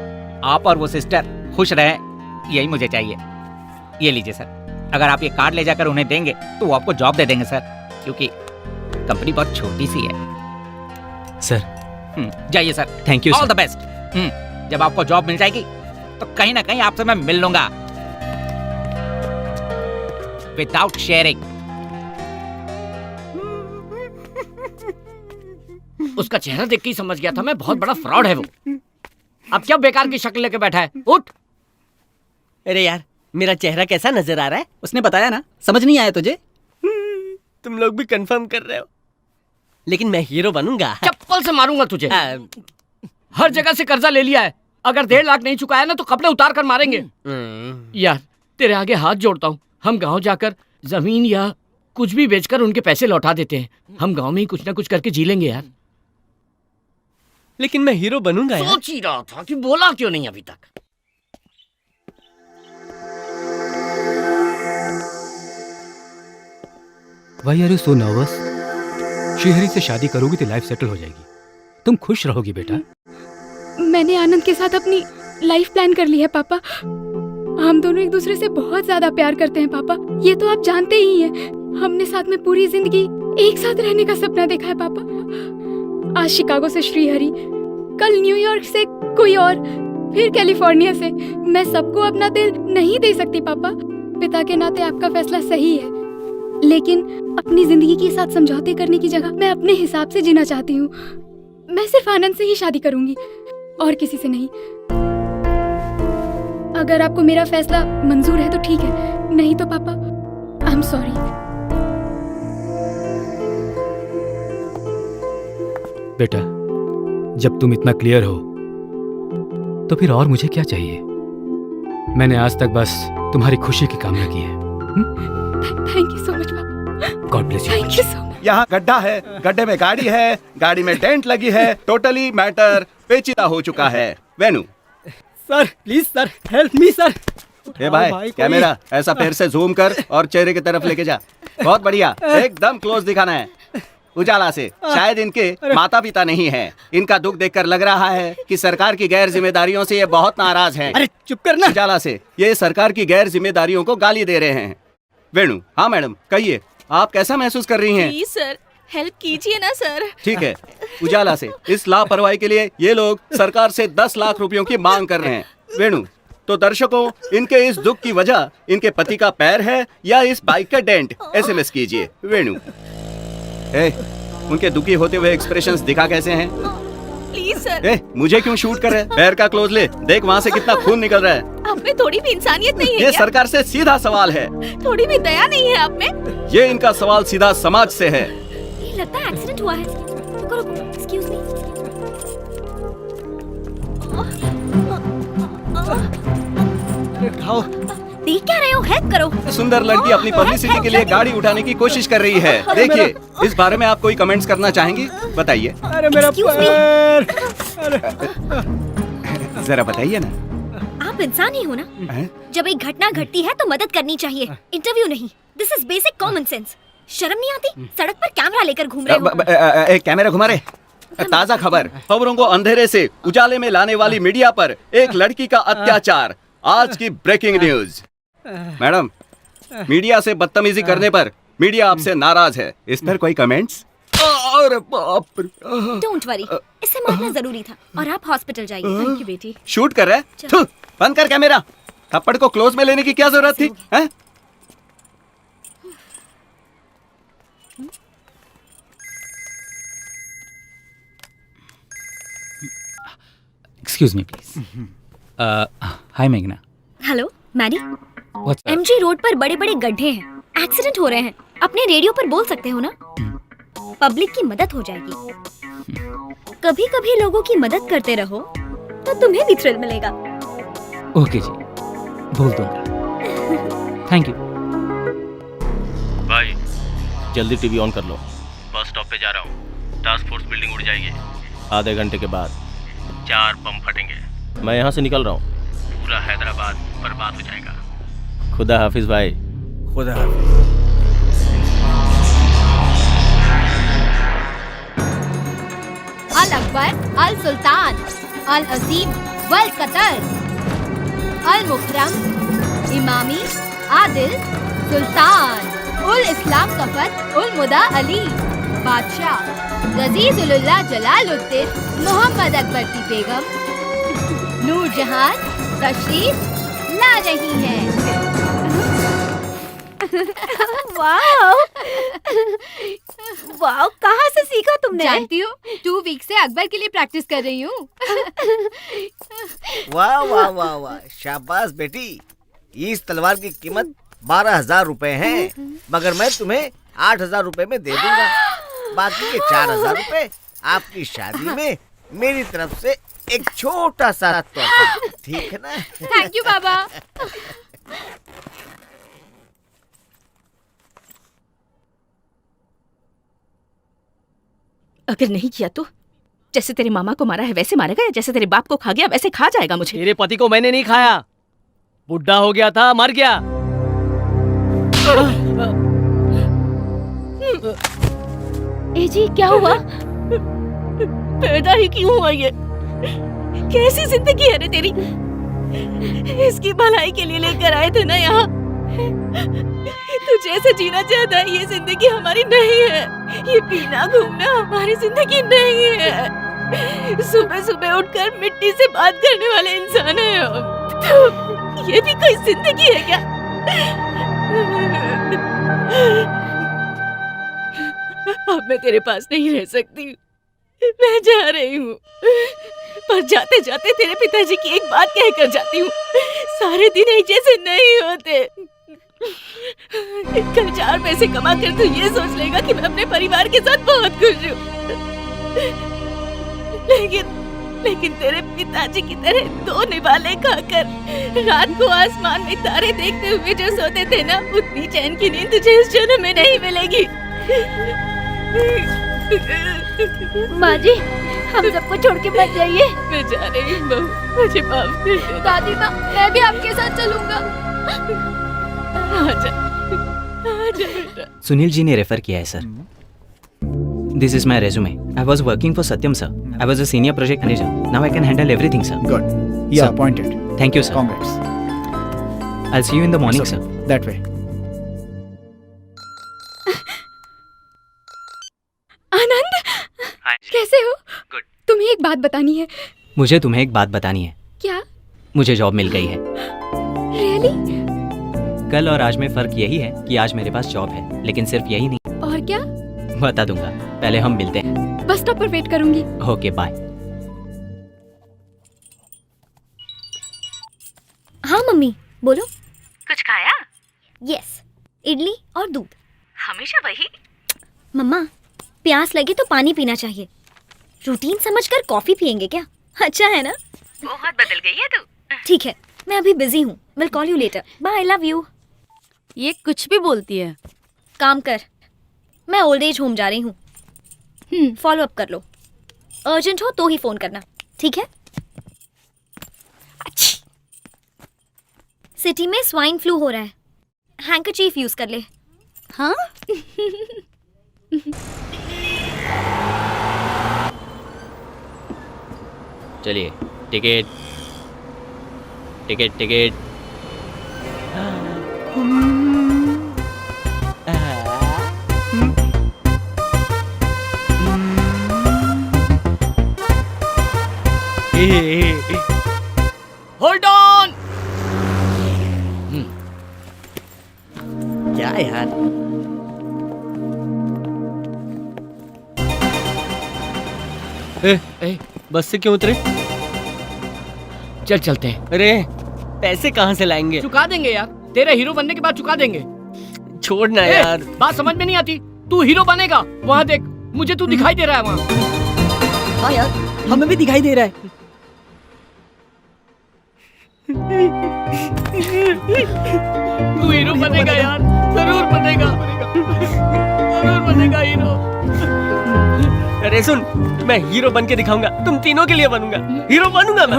आप और वो सिस्टर खुश रहें, यही मुझे चाहिए। ये लीजिए सर, अगर आप ये कार्ड ले जाकर उन्हें देंगे तो वो आपको जॉब दे देंगे सर। क्योंकि कंपनी बहुत छोटी सी है। सर जाइए sir. Thank you all the best. जब आपको जॉब मिल जाएगी तो कहीं ना कहीं आपसे मैं मिल लूंगा विदाउट शेयरिंग। उसका चेहरा देख के ही समझ गया था मैं, बहुत बड़ा फ्रॉड है वो। अब क्या बेकार की शक्ल लेके बैठा है, उठ। अरे यार, मेरा चेहरा कैसा नजर आ रहा है? उसने बताया ना, समझ नहीं आया तुझे? तुम लोग भी कंफर्म कर रहे हो, लेकिन मैं हीरो बनूंगा। चप्पल से मारूंगा तुझे। हर जगह से कर्जा ले लिया है, अगर 1.5 लाख नहीं चुकाया ना तो कपड़े उतार कर मारेंगे। यार तेरे आगे हाथ जोड़ता हूँ, हम गांव जाकर जमीन या कुछ भी बेचकर उनके पैसे लौटा देते हैं। हम गांव में ही कुछ ना कुछ करके जी लेंगे यार। लेकिन मैं हीरो बनूंगा यार। सोच ही रहा था कि बोला क्यों नहीं अभी तक। Why are you so nervous? Srihari से शादी करोगी तो लाइफ सेटल हो जाएगी, तुम खुश रहोगी बेटा। मैंने आनंद के साथ अपनी लाइफ प्लान कर ली है पापा। हम दोनों एक दूसरे से बहुत ज्यादा प्यार करते हैं पापा, ये तो आप जानते ही हैं। हमने साथ में पूरी जिंदगी एक साथ रहने का सपना देखा है पापा। आज शिकागो से श्रीहरि, कल न्यूयॉर्क से कोई और, फिर कैलिफोर्निया से। मैं सबको अपना दिल नहीं दे सकती पापा। पिता के नाते आपका फैसला सही है, लेकिन अपनी जिंदगी के साथ समझौते करने की जगह मैं अपने हिसाब से जीना चाहती हूँ। मैं सिर्फ आनंद से ही शादी करूंगी और किसी से नहीं। अगर आपको मेरा फैसला मंजूर है तो ठीक है, नहीं तो पापा आई एम सॉरी। बेटा, जब तुम इतना क्लियर हो तो फिर और मुझे क्या चाहिए? मैंने आज तक बस तुम्हारी खुशी की कामना की है। थैंक यू सो मच पापा। God bless you. Thank you so much. यहाँ गड्ढा है, गड्ढे में गाड़ी है, गाड़ी में डेंट लगी है, टोटली मैटर पेचीदा हो चुका है। Venu sir please sir, help me sir. ए भाई कैमरा ऐसा पैर से जूम कर और चेहरे की तरफ लेके जा। बहुत बढ़िया, एकदम क्लोज दिखाना है। उजाला से शायद इनके माता पिता नहीं हैं। इनका दुख देखकर लग रहा है कि सरकार की गैर जिम्मेदारियों से ये बहुत नाराज हैं। अरे चुप करना। उजाला से ये सरकार की गैर जिम्मेदारियों को गाली दे रहे हैं। वेणु, हाँ मैडम कहिए, आप कैसा महसूस कर रही हैं? प्लीज सर, हेल्प कीजिए ना सर। ठीक है, उजाला से इस लापरवाही के लिए ये लोग सरकार से 10 लाख रुपयों की मांग कर रहे हैं। वेणु, तो दर्शकों, इनके इस दुख की वजह इनके पति का पैर है या इस बाइक का डेंट? SMS कीजिए। वेणु, उनके दुखी होते हुए एक्सप्रेशंस दिखा कैसे हैं? Please sir. मुझे क्यों शूट कर रहे हैं? पैर का क्लोज ले, देख वहाँ से कितना खून निकल रहा है। आप में थोड़ी भी इंसानियत नहीं है ये क्या? सरकार से सीधा सवाल है। थोड़ी भी दया नहीं है आप में? ये इनका सवाल सीधा समाज से है। ये लगता है एक्सीडेंट हुआ है। रुको रुको, एक्सक्यूज मी। देख क्या रहे हो? हेल्प करो। सुंदर लड़की अपनी पब्लिसिटी के लिए गाड़ी उठाने की कोशिश कर रही है। देखिए, इस बारे में आप कोई कमेंट्स करना चाहेंगे? बताइए। अरे मेरा पैर। जरा बताइए ना। आप इंसान ही हो ना? जब एक घटना घटती है तो मदद करनी चाहिए, इंटरव्यू नहीं। This is basic common sense. शर्म नहीं आती? सड़क पर कैमरा लेकर घूम रहे हो। कैमरा घुमा रहे। ताजा खबरों को अंधेरे से उजाले में लाने वाली मीडिया पर एक लड़की का अत्याचार। आज की ब्रेकिंग न्यूज। मैडम, मीडिया से बदतमीजी करने पर मीडिया आपसे नाराज है। इस पर कोई कमेंट्स? अरे बाप रे। डोंट वरी, इसे मारना जरूरी था और आप हॉस्पिटल जाइए। थैंक यू बेटी। शूट कर रहे? थू, बंद कर कैमरा। थप्पड़ को क्लोज में लेने की क्या जरूरत थी? हैं? Excuse me please. हाय मेघना। Hello Maddy. What's up? MG road पर बड़े बड़े गड्ढे हैं, एक्सीडेंट हो रहे हैं। अपने रेडियो पर बोल सकते हो ना? पब्लिक की मदद हो जाएगी। कभी कभी लोगों की मदद करते रहो तो तुम्हें भी थ्रिल मिलेगा। ओके जी, बोल दूंगा। Thank you. भाई जल्दी टीवी ऑन कर लो। बस स्टॉप पे जा रहा हूँ। टास्क फोर्स बिल्डिंग उड़ जाएगी। आधे घंटे के बाद 4 बम फटेंगे। मैं यहाँ से निकल रहा हूँ। पूरा हैदराबाद बर्बाद हो जाएगा। खुदा हाफिज भाई। खुदा हाफिज। अल अकबर, अल सुल्तान, अल अजीम, वल कतर, अल मुकरम, इमामी, आदिल, सुल्तान। उल इस्लाम कफर उल मुदा अली बादशाह गजीजुल्लाह जलालुद्दीन मोहम्मद अकबर की बेगम नूरजहां तशरीफ ला रही है। वाओ वाओ, कहाँ से सीखा तुमने? जानती हो 2 वीक से अकबर के लिए प्रैक्टिस कर रही हूँ। वाह वाह वाह वाह, शाबाश बेटी। इस तलवार की कीमत 12,000 रुपए है, मगर मैं तुम्हें 8,000 रुपए में दे दूंगा। बाकी के 4,000 रुपए आपकी शादी में मेरी तरफ से एक छोटा सा तोहफा, ठीक है ना? थैंक यू बाबा। अगर नहीं किया तो जैसे तेरे मामा को मारा है वैसे मारेगा, या जैसे तेरे बाप को खा गया वैसे खा जाएगा मुझे? तेरे पति को मैंने नहीं खाया, बुढ़ा हो गया था, मर गया। ए जी, क्या हुआ? पैदा ही क्यों हुआ ये? कैसी जिंदगी है रे तेरी? इसकी भलाई के लिए लेकर आए थे ना यहाँ। तू जैसे जीना चाहता है ये जिंदगी हमारी नहीं है। ये पीना घूमना हमारी जिंदगी नहीं है। सुबह सुबह उठकर मिट्टी से बात करने वाले इंसान हैं हम। तो ये भी कोई जिंदगी है क्या? अब मैं तेरे पास नहीं रह सकती, मैं जा रही हूँ। पर जाते जाते तेरे पिताजी की एक बात कहकर जाती हूँ, सारे दिन एक जैसे नहीं होते। कल 4 पैसे कमा कर तू ये सोच लेगा कि मैं अपने परिवार के साथ बहुत खुश हूँ, लेकिन तेरे पिताजी की तरह 2 निवाले खाकर रात को आसमान में तारे देखते हुए जो सोते थे ना, उतनी चैन की नींद तुझे इस जन्म में नहीं मिलेगी। माँ जी, हम सबको छोड़ के मत जाइए। मैं जा रही हूँ बहू, मुझे माफ कर दे। दादी माँ, मैं भी आपके साथ चलूंगा। आजा बेटा। सुनील जी ने रेफर किया है sir. This is my resume. I was working for Satyam sir. I was a senior project manager. Now I can handle everything sir. Good, you are appointed. Thank you sir. Congrats. I will see you in the morning sir. That way. Anand, कैसे हो? Good. तुम्हें एक बात बतानी है। मुझे तुम्हें एक बात बतानी है। क्या? मुझे जॉब मिल गई है। रियली? कल और आज में फर्क यही है कि आज मेरे पास जॉब है, लेकिन सिर्फ यही नहीं। और क्या? बता दूंगा, पहले हम मिलते हैं। बस स्टॉप पर वेट करूंगी। Okay bye. हाँ मम्मी, बोलो। कुछ खाया? यस, इडली और दूध। हमेशा वही? मम्मा, प्यास लगे तो पानी पीना चाहिए। रूटीन समझकर कॉफी पियेंगे क्या? अच्छा है ना? बहुत बदल गई है तू। ठीक है, मैं अभी बिजी हूँ। Will call you later. Bye, love you. ये कुछ भी बोलती है। काम कर, मैं ओल्ड एज होम जा रही हूँ। फॉलो अप कर लो। अर्जेंट हो तो ही फोन करना, ठीक है? सिटी में स्वाइन फ्लू हो रहा है, हैंकरचीफ यूज कर ले। हाँ? चलिए, ticket ticket ticket. Hold on. क्या यार, बस से क्यों उतरे? चल चलते हैं। अरे पैसे कहाँ से लाएंगे? चुका देंगे यार, तेरे हीरो बनने के बाद चुका देंगे। छोड़ना यार, बात समझ में नहीं आती। तू हीरो बनेगा, वहाँ देख, मुझे तू दिखाई दे रहा है वहाँ। हाँ यार, हमें भी दिखाई दे रहा है। तू हीरो बनेगा यार, जरूर बनेगा, जरूर बनेगा हीरो। अरे सुन, मैं हीरो बन के दिखाऊंगा, तुम तीनों के लिए बनूंगा, हीरो बनूंगा मैं।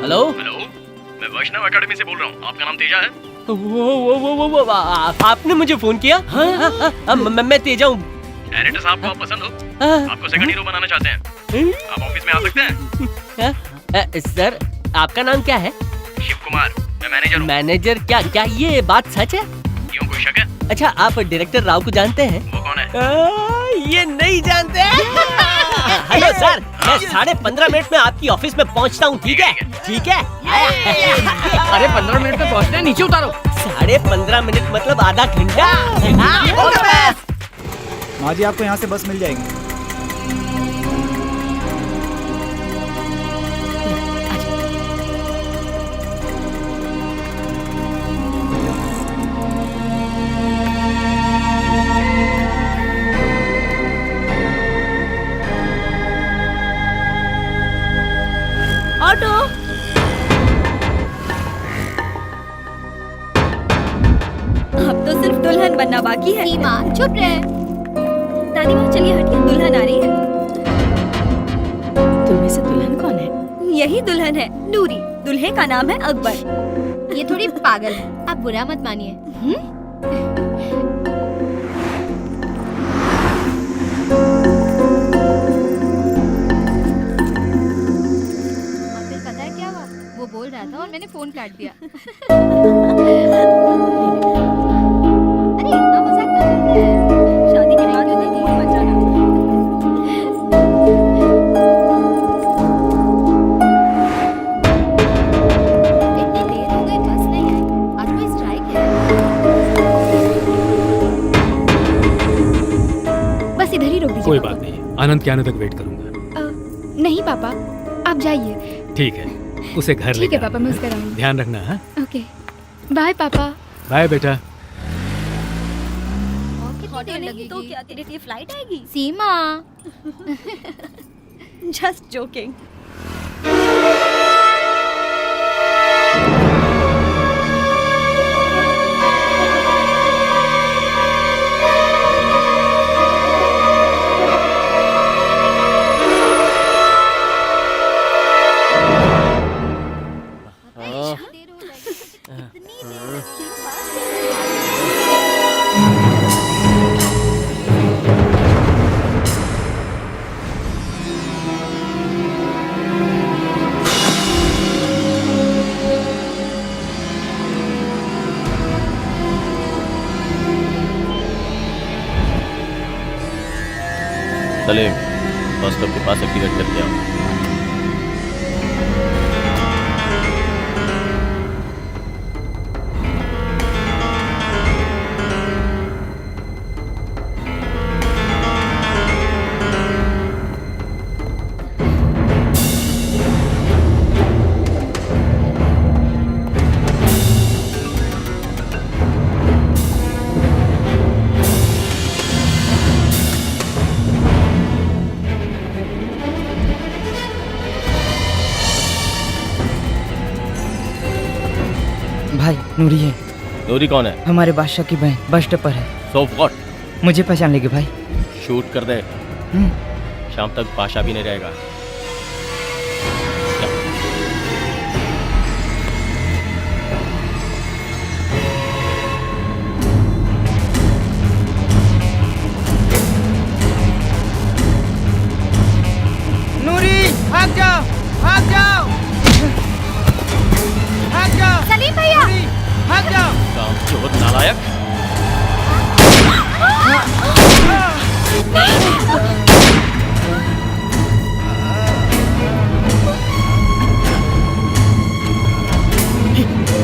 हेलो हेलो, मैं वैष्णव एकेडमी से बोल रहा हूँ। आपका नाम तेजा है? वो आपने मुझे फोन किया? हाँ, मैं तेजा हूँ। डायरेक्टर साहब को आप पसंद हो? आपको सेकंड हीरो बनाना चाहते हैं? आप ऑफिस में आ सकते हैं? सर आपका नाम क्या है? शिव कुमार, मैं मैनेजर हूँ। मैनेजर? क्या क्या ये बात सच है? क्यों, कोई शक है? अच्छा, आप डायरेक्टर राव को जानते हैं? वो कौन है? ये नहीं जानते? हेलो सर, मैं 15.5 मिनट में आपकी ऑफिस में पहुंचता हूँ, ठीक है? ठीक है? अरे 15 मिनट में पहुंचना है, नीचे उतारो। 15.5 मिनट मतलब आधा घंटा। माँ जी आपको यहाँ से बस मिल जाएगी। ऑटो। अब तो सिर्फ दुल्हन बनना बाकी है। सीमा चुप रहे। दादी माँ चलिए हटिए, दुल्हन आ रही है। तुम्हें से दुल्हन कौन है? यही दुल्हन है, नूरी। दुल्हे का नाम है अकबर। ये थोड़ी पागल है, आप बुरा मत मानिए। फिर पता है क्या हुआ? वो बोल रहा था और मैंने फोन काट दिया। अरे इतना मजाक कर रहे हैं। शादी के बाद नहीं बचाना। इतनी देर हो गई, बस नहीं आई। आज कोई स्ट्राइक है? बस इधर ही रोक दीजिए। कोई बात नहीं, आनंद के आने तक वेट करूंगा। नहीं पापा, आप जाइए। ठीक है, उसे घर ले ठीक है पापा, मैं उसका रहूंगी। ध्यान रखना। हाँ, ओके, बाय पापा। बाय बेटा। नहीं तो क्या तेरे लिए फ्लाइट आएगी? सीमा। Just joking. Salim, bus stop के पास एक्टिवेट करके आओ। भाई नूरी है। नूरी कौन है? हमारे बादशाह की बहन, बस स्टॉप पर है। So what? मुझे पहचान लेगी भाई। शूट कर दे, शाम तक बादशाह भी नहीं रहेगा। नूरी भाग जाओ, भाग जाओ, भाग जाओ। सलीम भैया, भाग जाओ। काम चोर नालायक।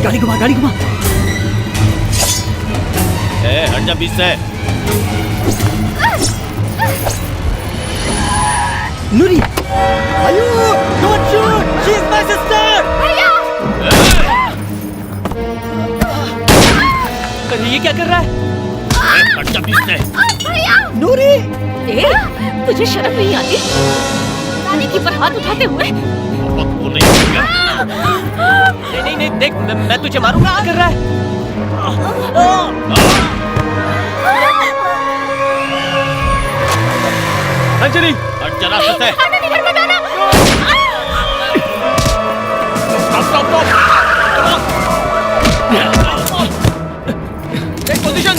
गाड़ी घुमा, गाड़ी घुमा। हट जा बीच से। नूरी, आयु, don't shoot, she is my sister. अरे ये क्या कर रहा है? हट जा बीच से। नूरी, तुझे शर्म नहीं आती? दादी के ऊपर हाथ उठाते हुए। नहीं नहीं देख, मैं तुझे मारूंगा। क्या कर रहा है? अंजलि, हट जा रास्ते से। Take position.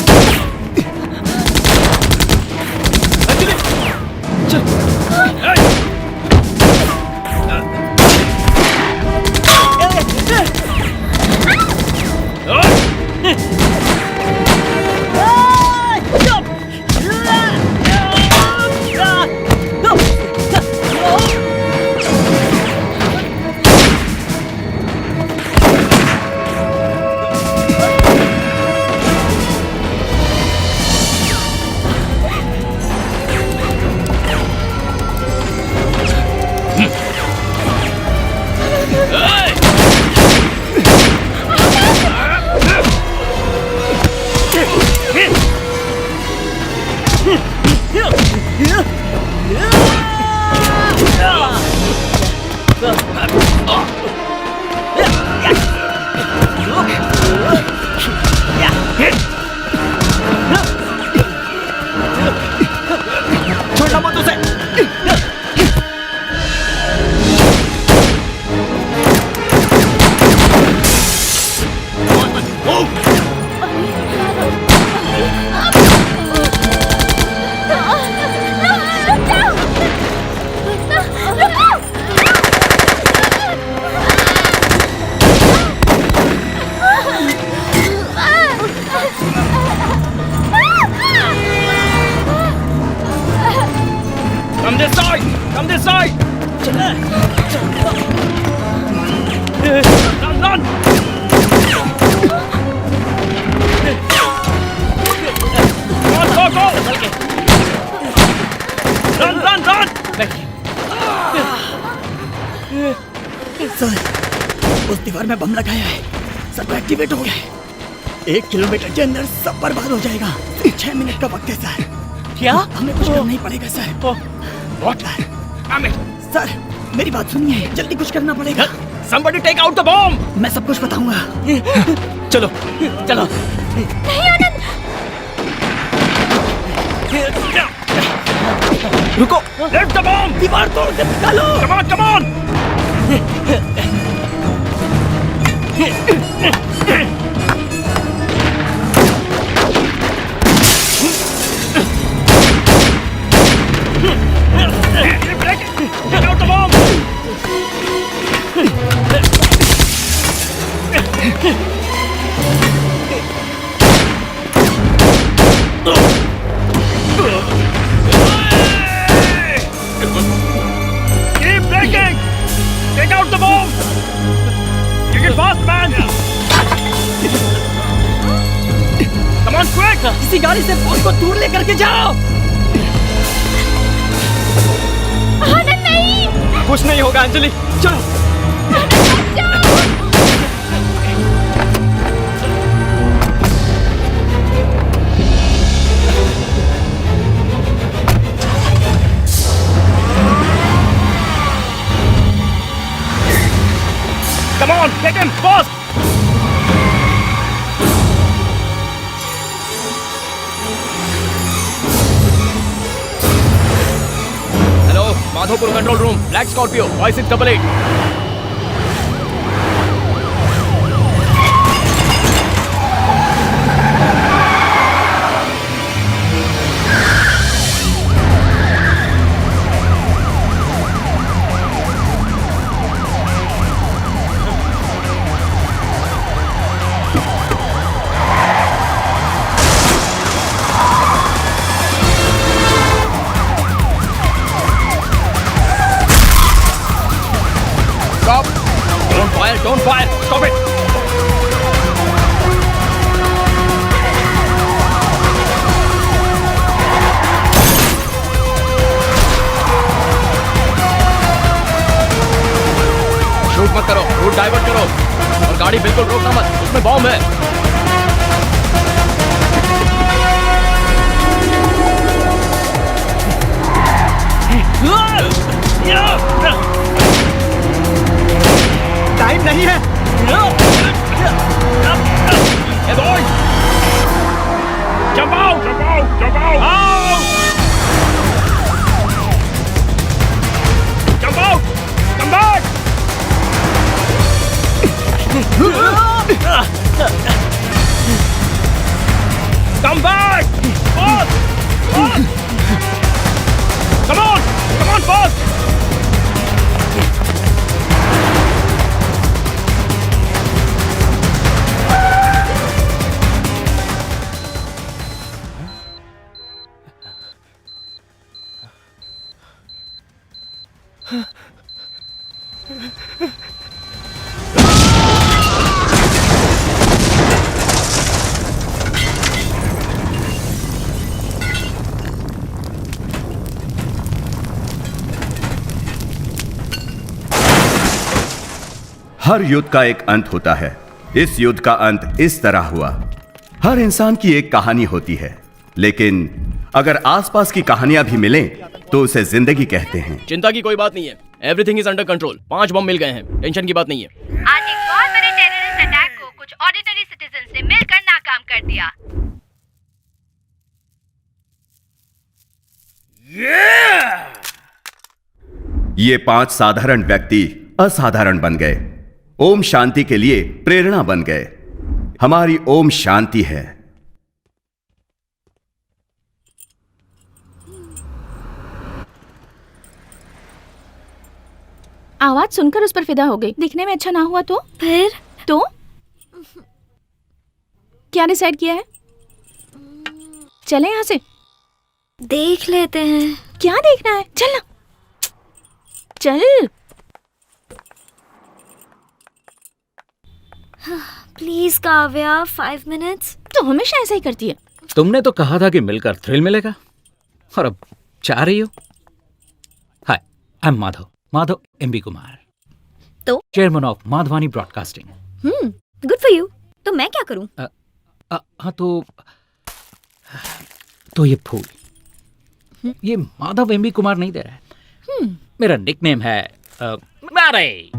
उस दीवार में बम लगाया है, सब एक्टिवेट हो गया है। 1 किलोमीटर के अंदर सब बर्बाद हो जाएगा। 6 मिनट का वक्त है सर। क्या? हमें कुछ करना ही पड़ेगा सर। सर मेरी बात सुनिए, जल्दी कुछ करना पड़ेगा। Somebody take out the bomb! मैं सब कुछ बताऊंगा। चलो चलो। नहीं आनंद, रुको। Lift the bomb! दीवार तोड़ दे, निकालो। Come on, come on! Take out the bomb! Keep breaking! Take out the bomb! Take it fast, man! Come on, quick! किसी गाड़ी से फोन को दूर लेकर के जाओ। आनंद नहीं। कुछ नहीं होगा अंजलि, चलो। Come on, get him, fast! Hello, Madhopur control room, Black Scorpio, Y688. Stop! Don't fire! Stop it! Shoot मत करो, रूट डाइवर्ट करो और गाड़ी बिल्कुल रोकना मत, उसमें बॉम्ब है। टाइम नहीं है। Hey boys! Jump out! Jump out! Jump out! Out! Jump out! Come back! Come back! Fast! Fast! Come on! Come on, fast! हर युद्ध का एक अंत होता है। इस युद्ध का अंत इस तरह हुआ। हर इंसान की एक कहानी होती है, लेकिन अगर आसपास की कहानियां भी मिलें तो उसे जिंदगी कहते हैं। चिंता की कोई बात नहीं है, एवरीथिंग इज अंडर कंट्रोल। 5 बम मिल गए हैं, टेंशन की बात नहीं है। आज एक और बड़े टेररिस्ट अटैक को कुछ ऑर्डिनरी सिटीजन से मिलकर नाकाम कर दिया। ये 5 साधारण व्यक्ति असाधारण बन गए, ओम शांति के लिए प्रेरणा बन गए। हमारी ओम शांति है। आवाज सुनकर उस पर फिदा हो गई। दिखने में अच्छा ना हुआ तो फिर तो क्या डिसाइड किया है? चले यहाँ से, देख लेते हैं। क्या देखना है? चल ना, चल। Please Kavya, 5 minutes. तो हमेशा ऐसा ही करती है। तुमने तो कहा था कि मिलकर थ्रिल मिलेगा, और अब चाह रही हो। Hi, I am Madhav, Madhav MB Kumar. तो chairman of Madhavani broadcasting. Good for you. तो मैं क्या करूं? हाँ तो ये फूल, ये माधव एमबी कुमार नहीं दे रहा है। मेरा निकनेम है मैरी।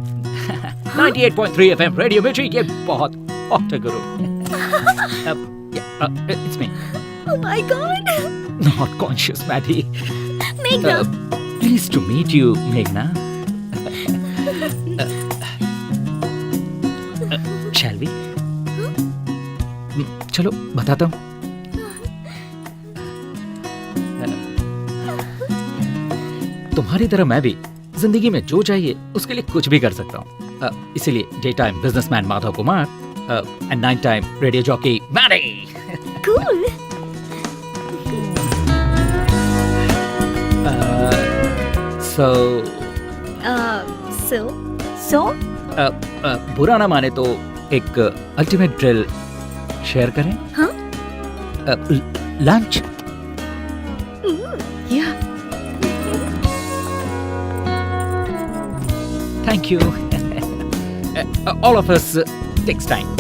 98.3 FM रेडियो मिर्ची, ये बहुत हॉट है गुरु। It's me. Oh my God. Not conscious, Maddie. Meghna. Pleased to meet you, Meghna. Shall we? चलो बताता हूँ। तुम्हारी तरह मैं भी जिंदगी में जो चाहिए उसके लिए कुछ भी कर सकता हूँ। इसीलिए day time businessman Madhav Kumar and night time radio jockey Maddie. Cool. So? बुरा ना माने तो एक अल्टीमेट ड्रिल शेयर करें? हाँ? Lunch? Yeah. Thank you. All of us takes time.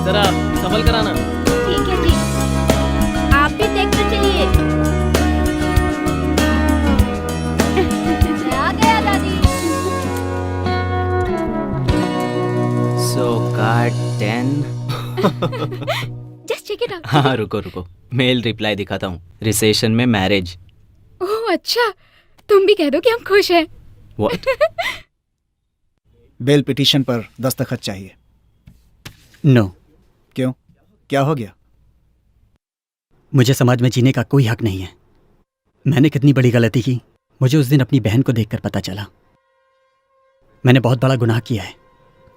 जरा संभल कर आना। ठीक है जी। आप भी देख कर चलिए। आ गया दादी। So card 10। Just check it out. हाँ रुको, मेल रिप्लाई दिखाता हूँ। रिसेशन में मैरिज। ओह अच्छा, तुम भी कह दो कि हम खुश हैं। What? बेल पिटीशन पर दस्तखत चाहिए। नो। क्यों, क्या हो गया? मुझे समाज में जीने का कोई हक नहीं है। मैंने कितनी बड़ी गलती की मुझे उस दिन अपनी बहन को देखकर पता चला। मैंने बहुत बड़ा गुनाह किया है।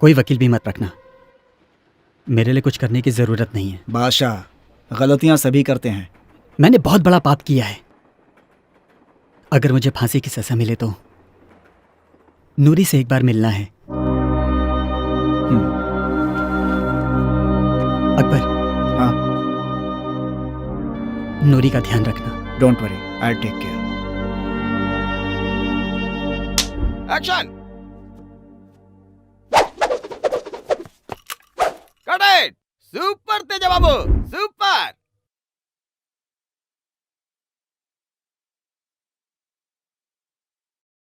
कोई वकील भी मत रखना। मेरे लिए कुछ करने की जरूरत नहीं है। बादशाह, गलतियां सभी करते हैं। मैंने बहुत बड़ा पाप किया है। अगर मुझे फांसी की सजा मिले तो नूरी से एक बार मिलना है। अकबर। हाँ। नूरी का ध्यान रखना। Don't worry, I take care. Action. Cut it. Super Teja Babu.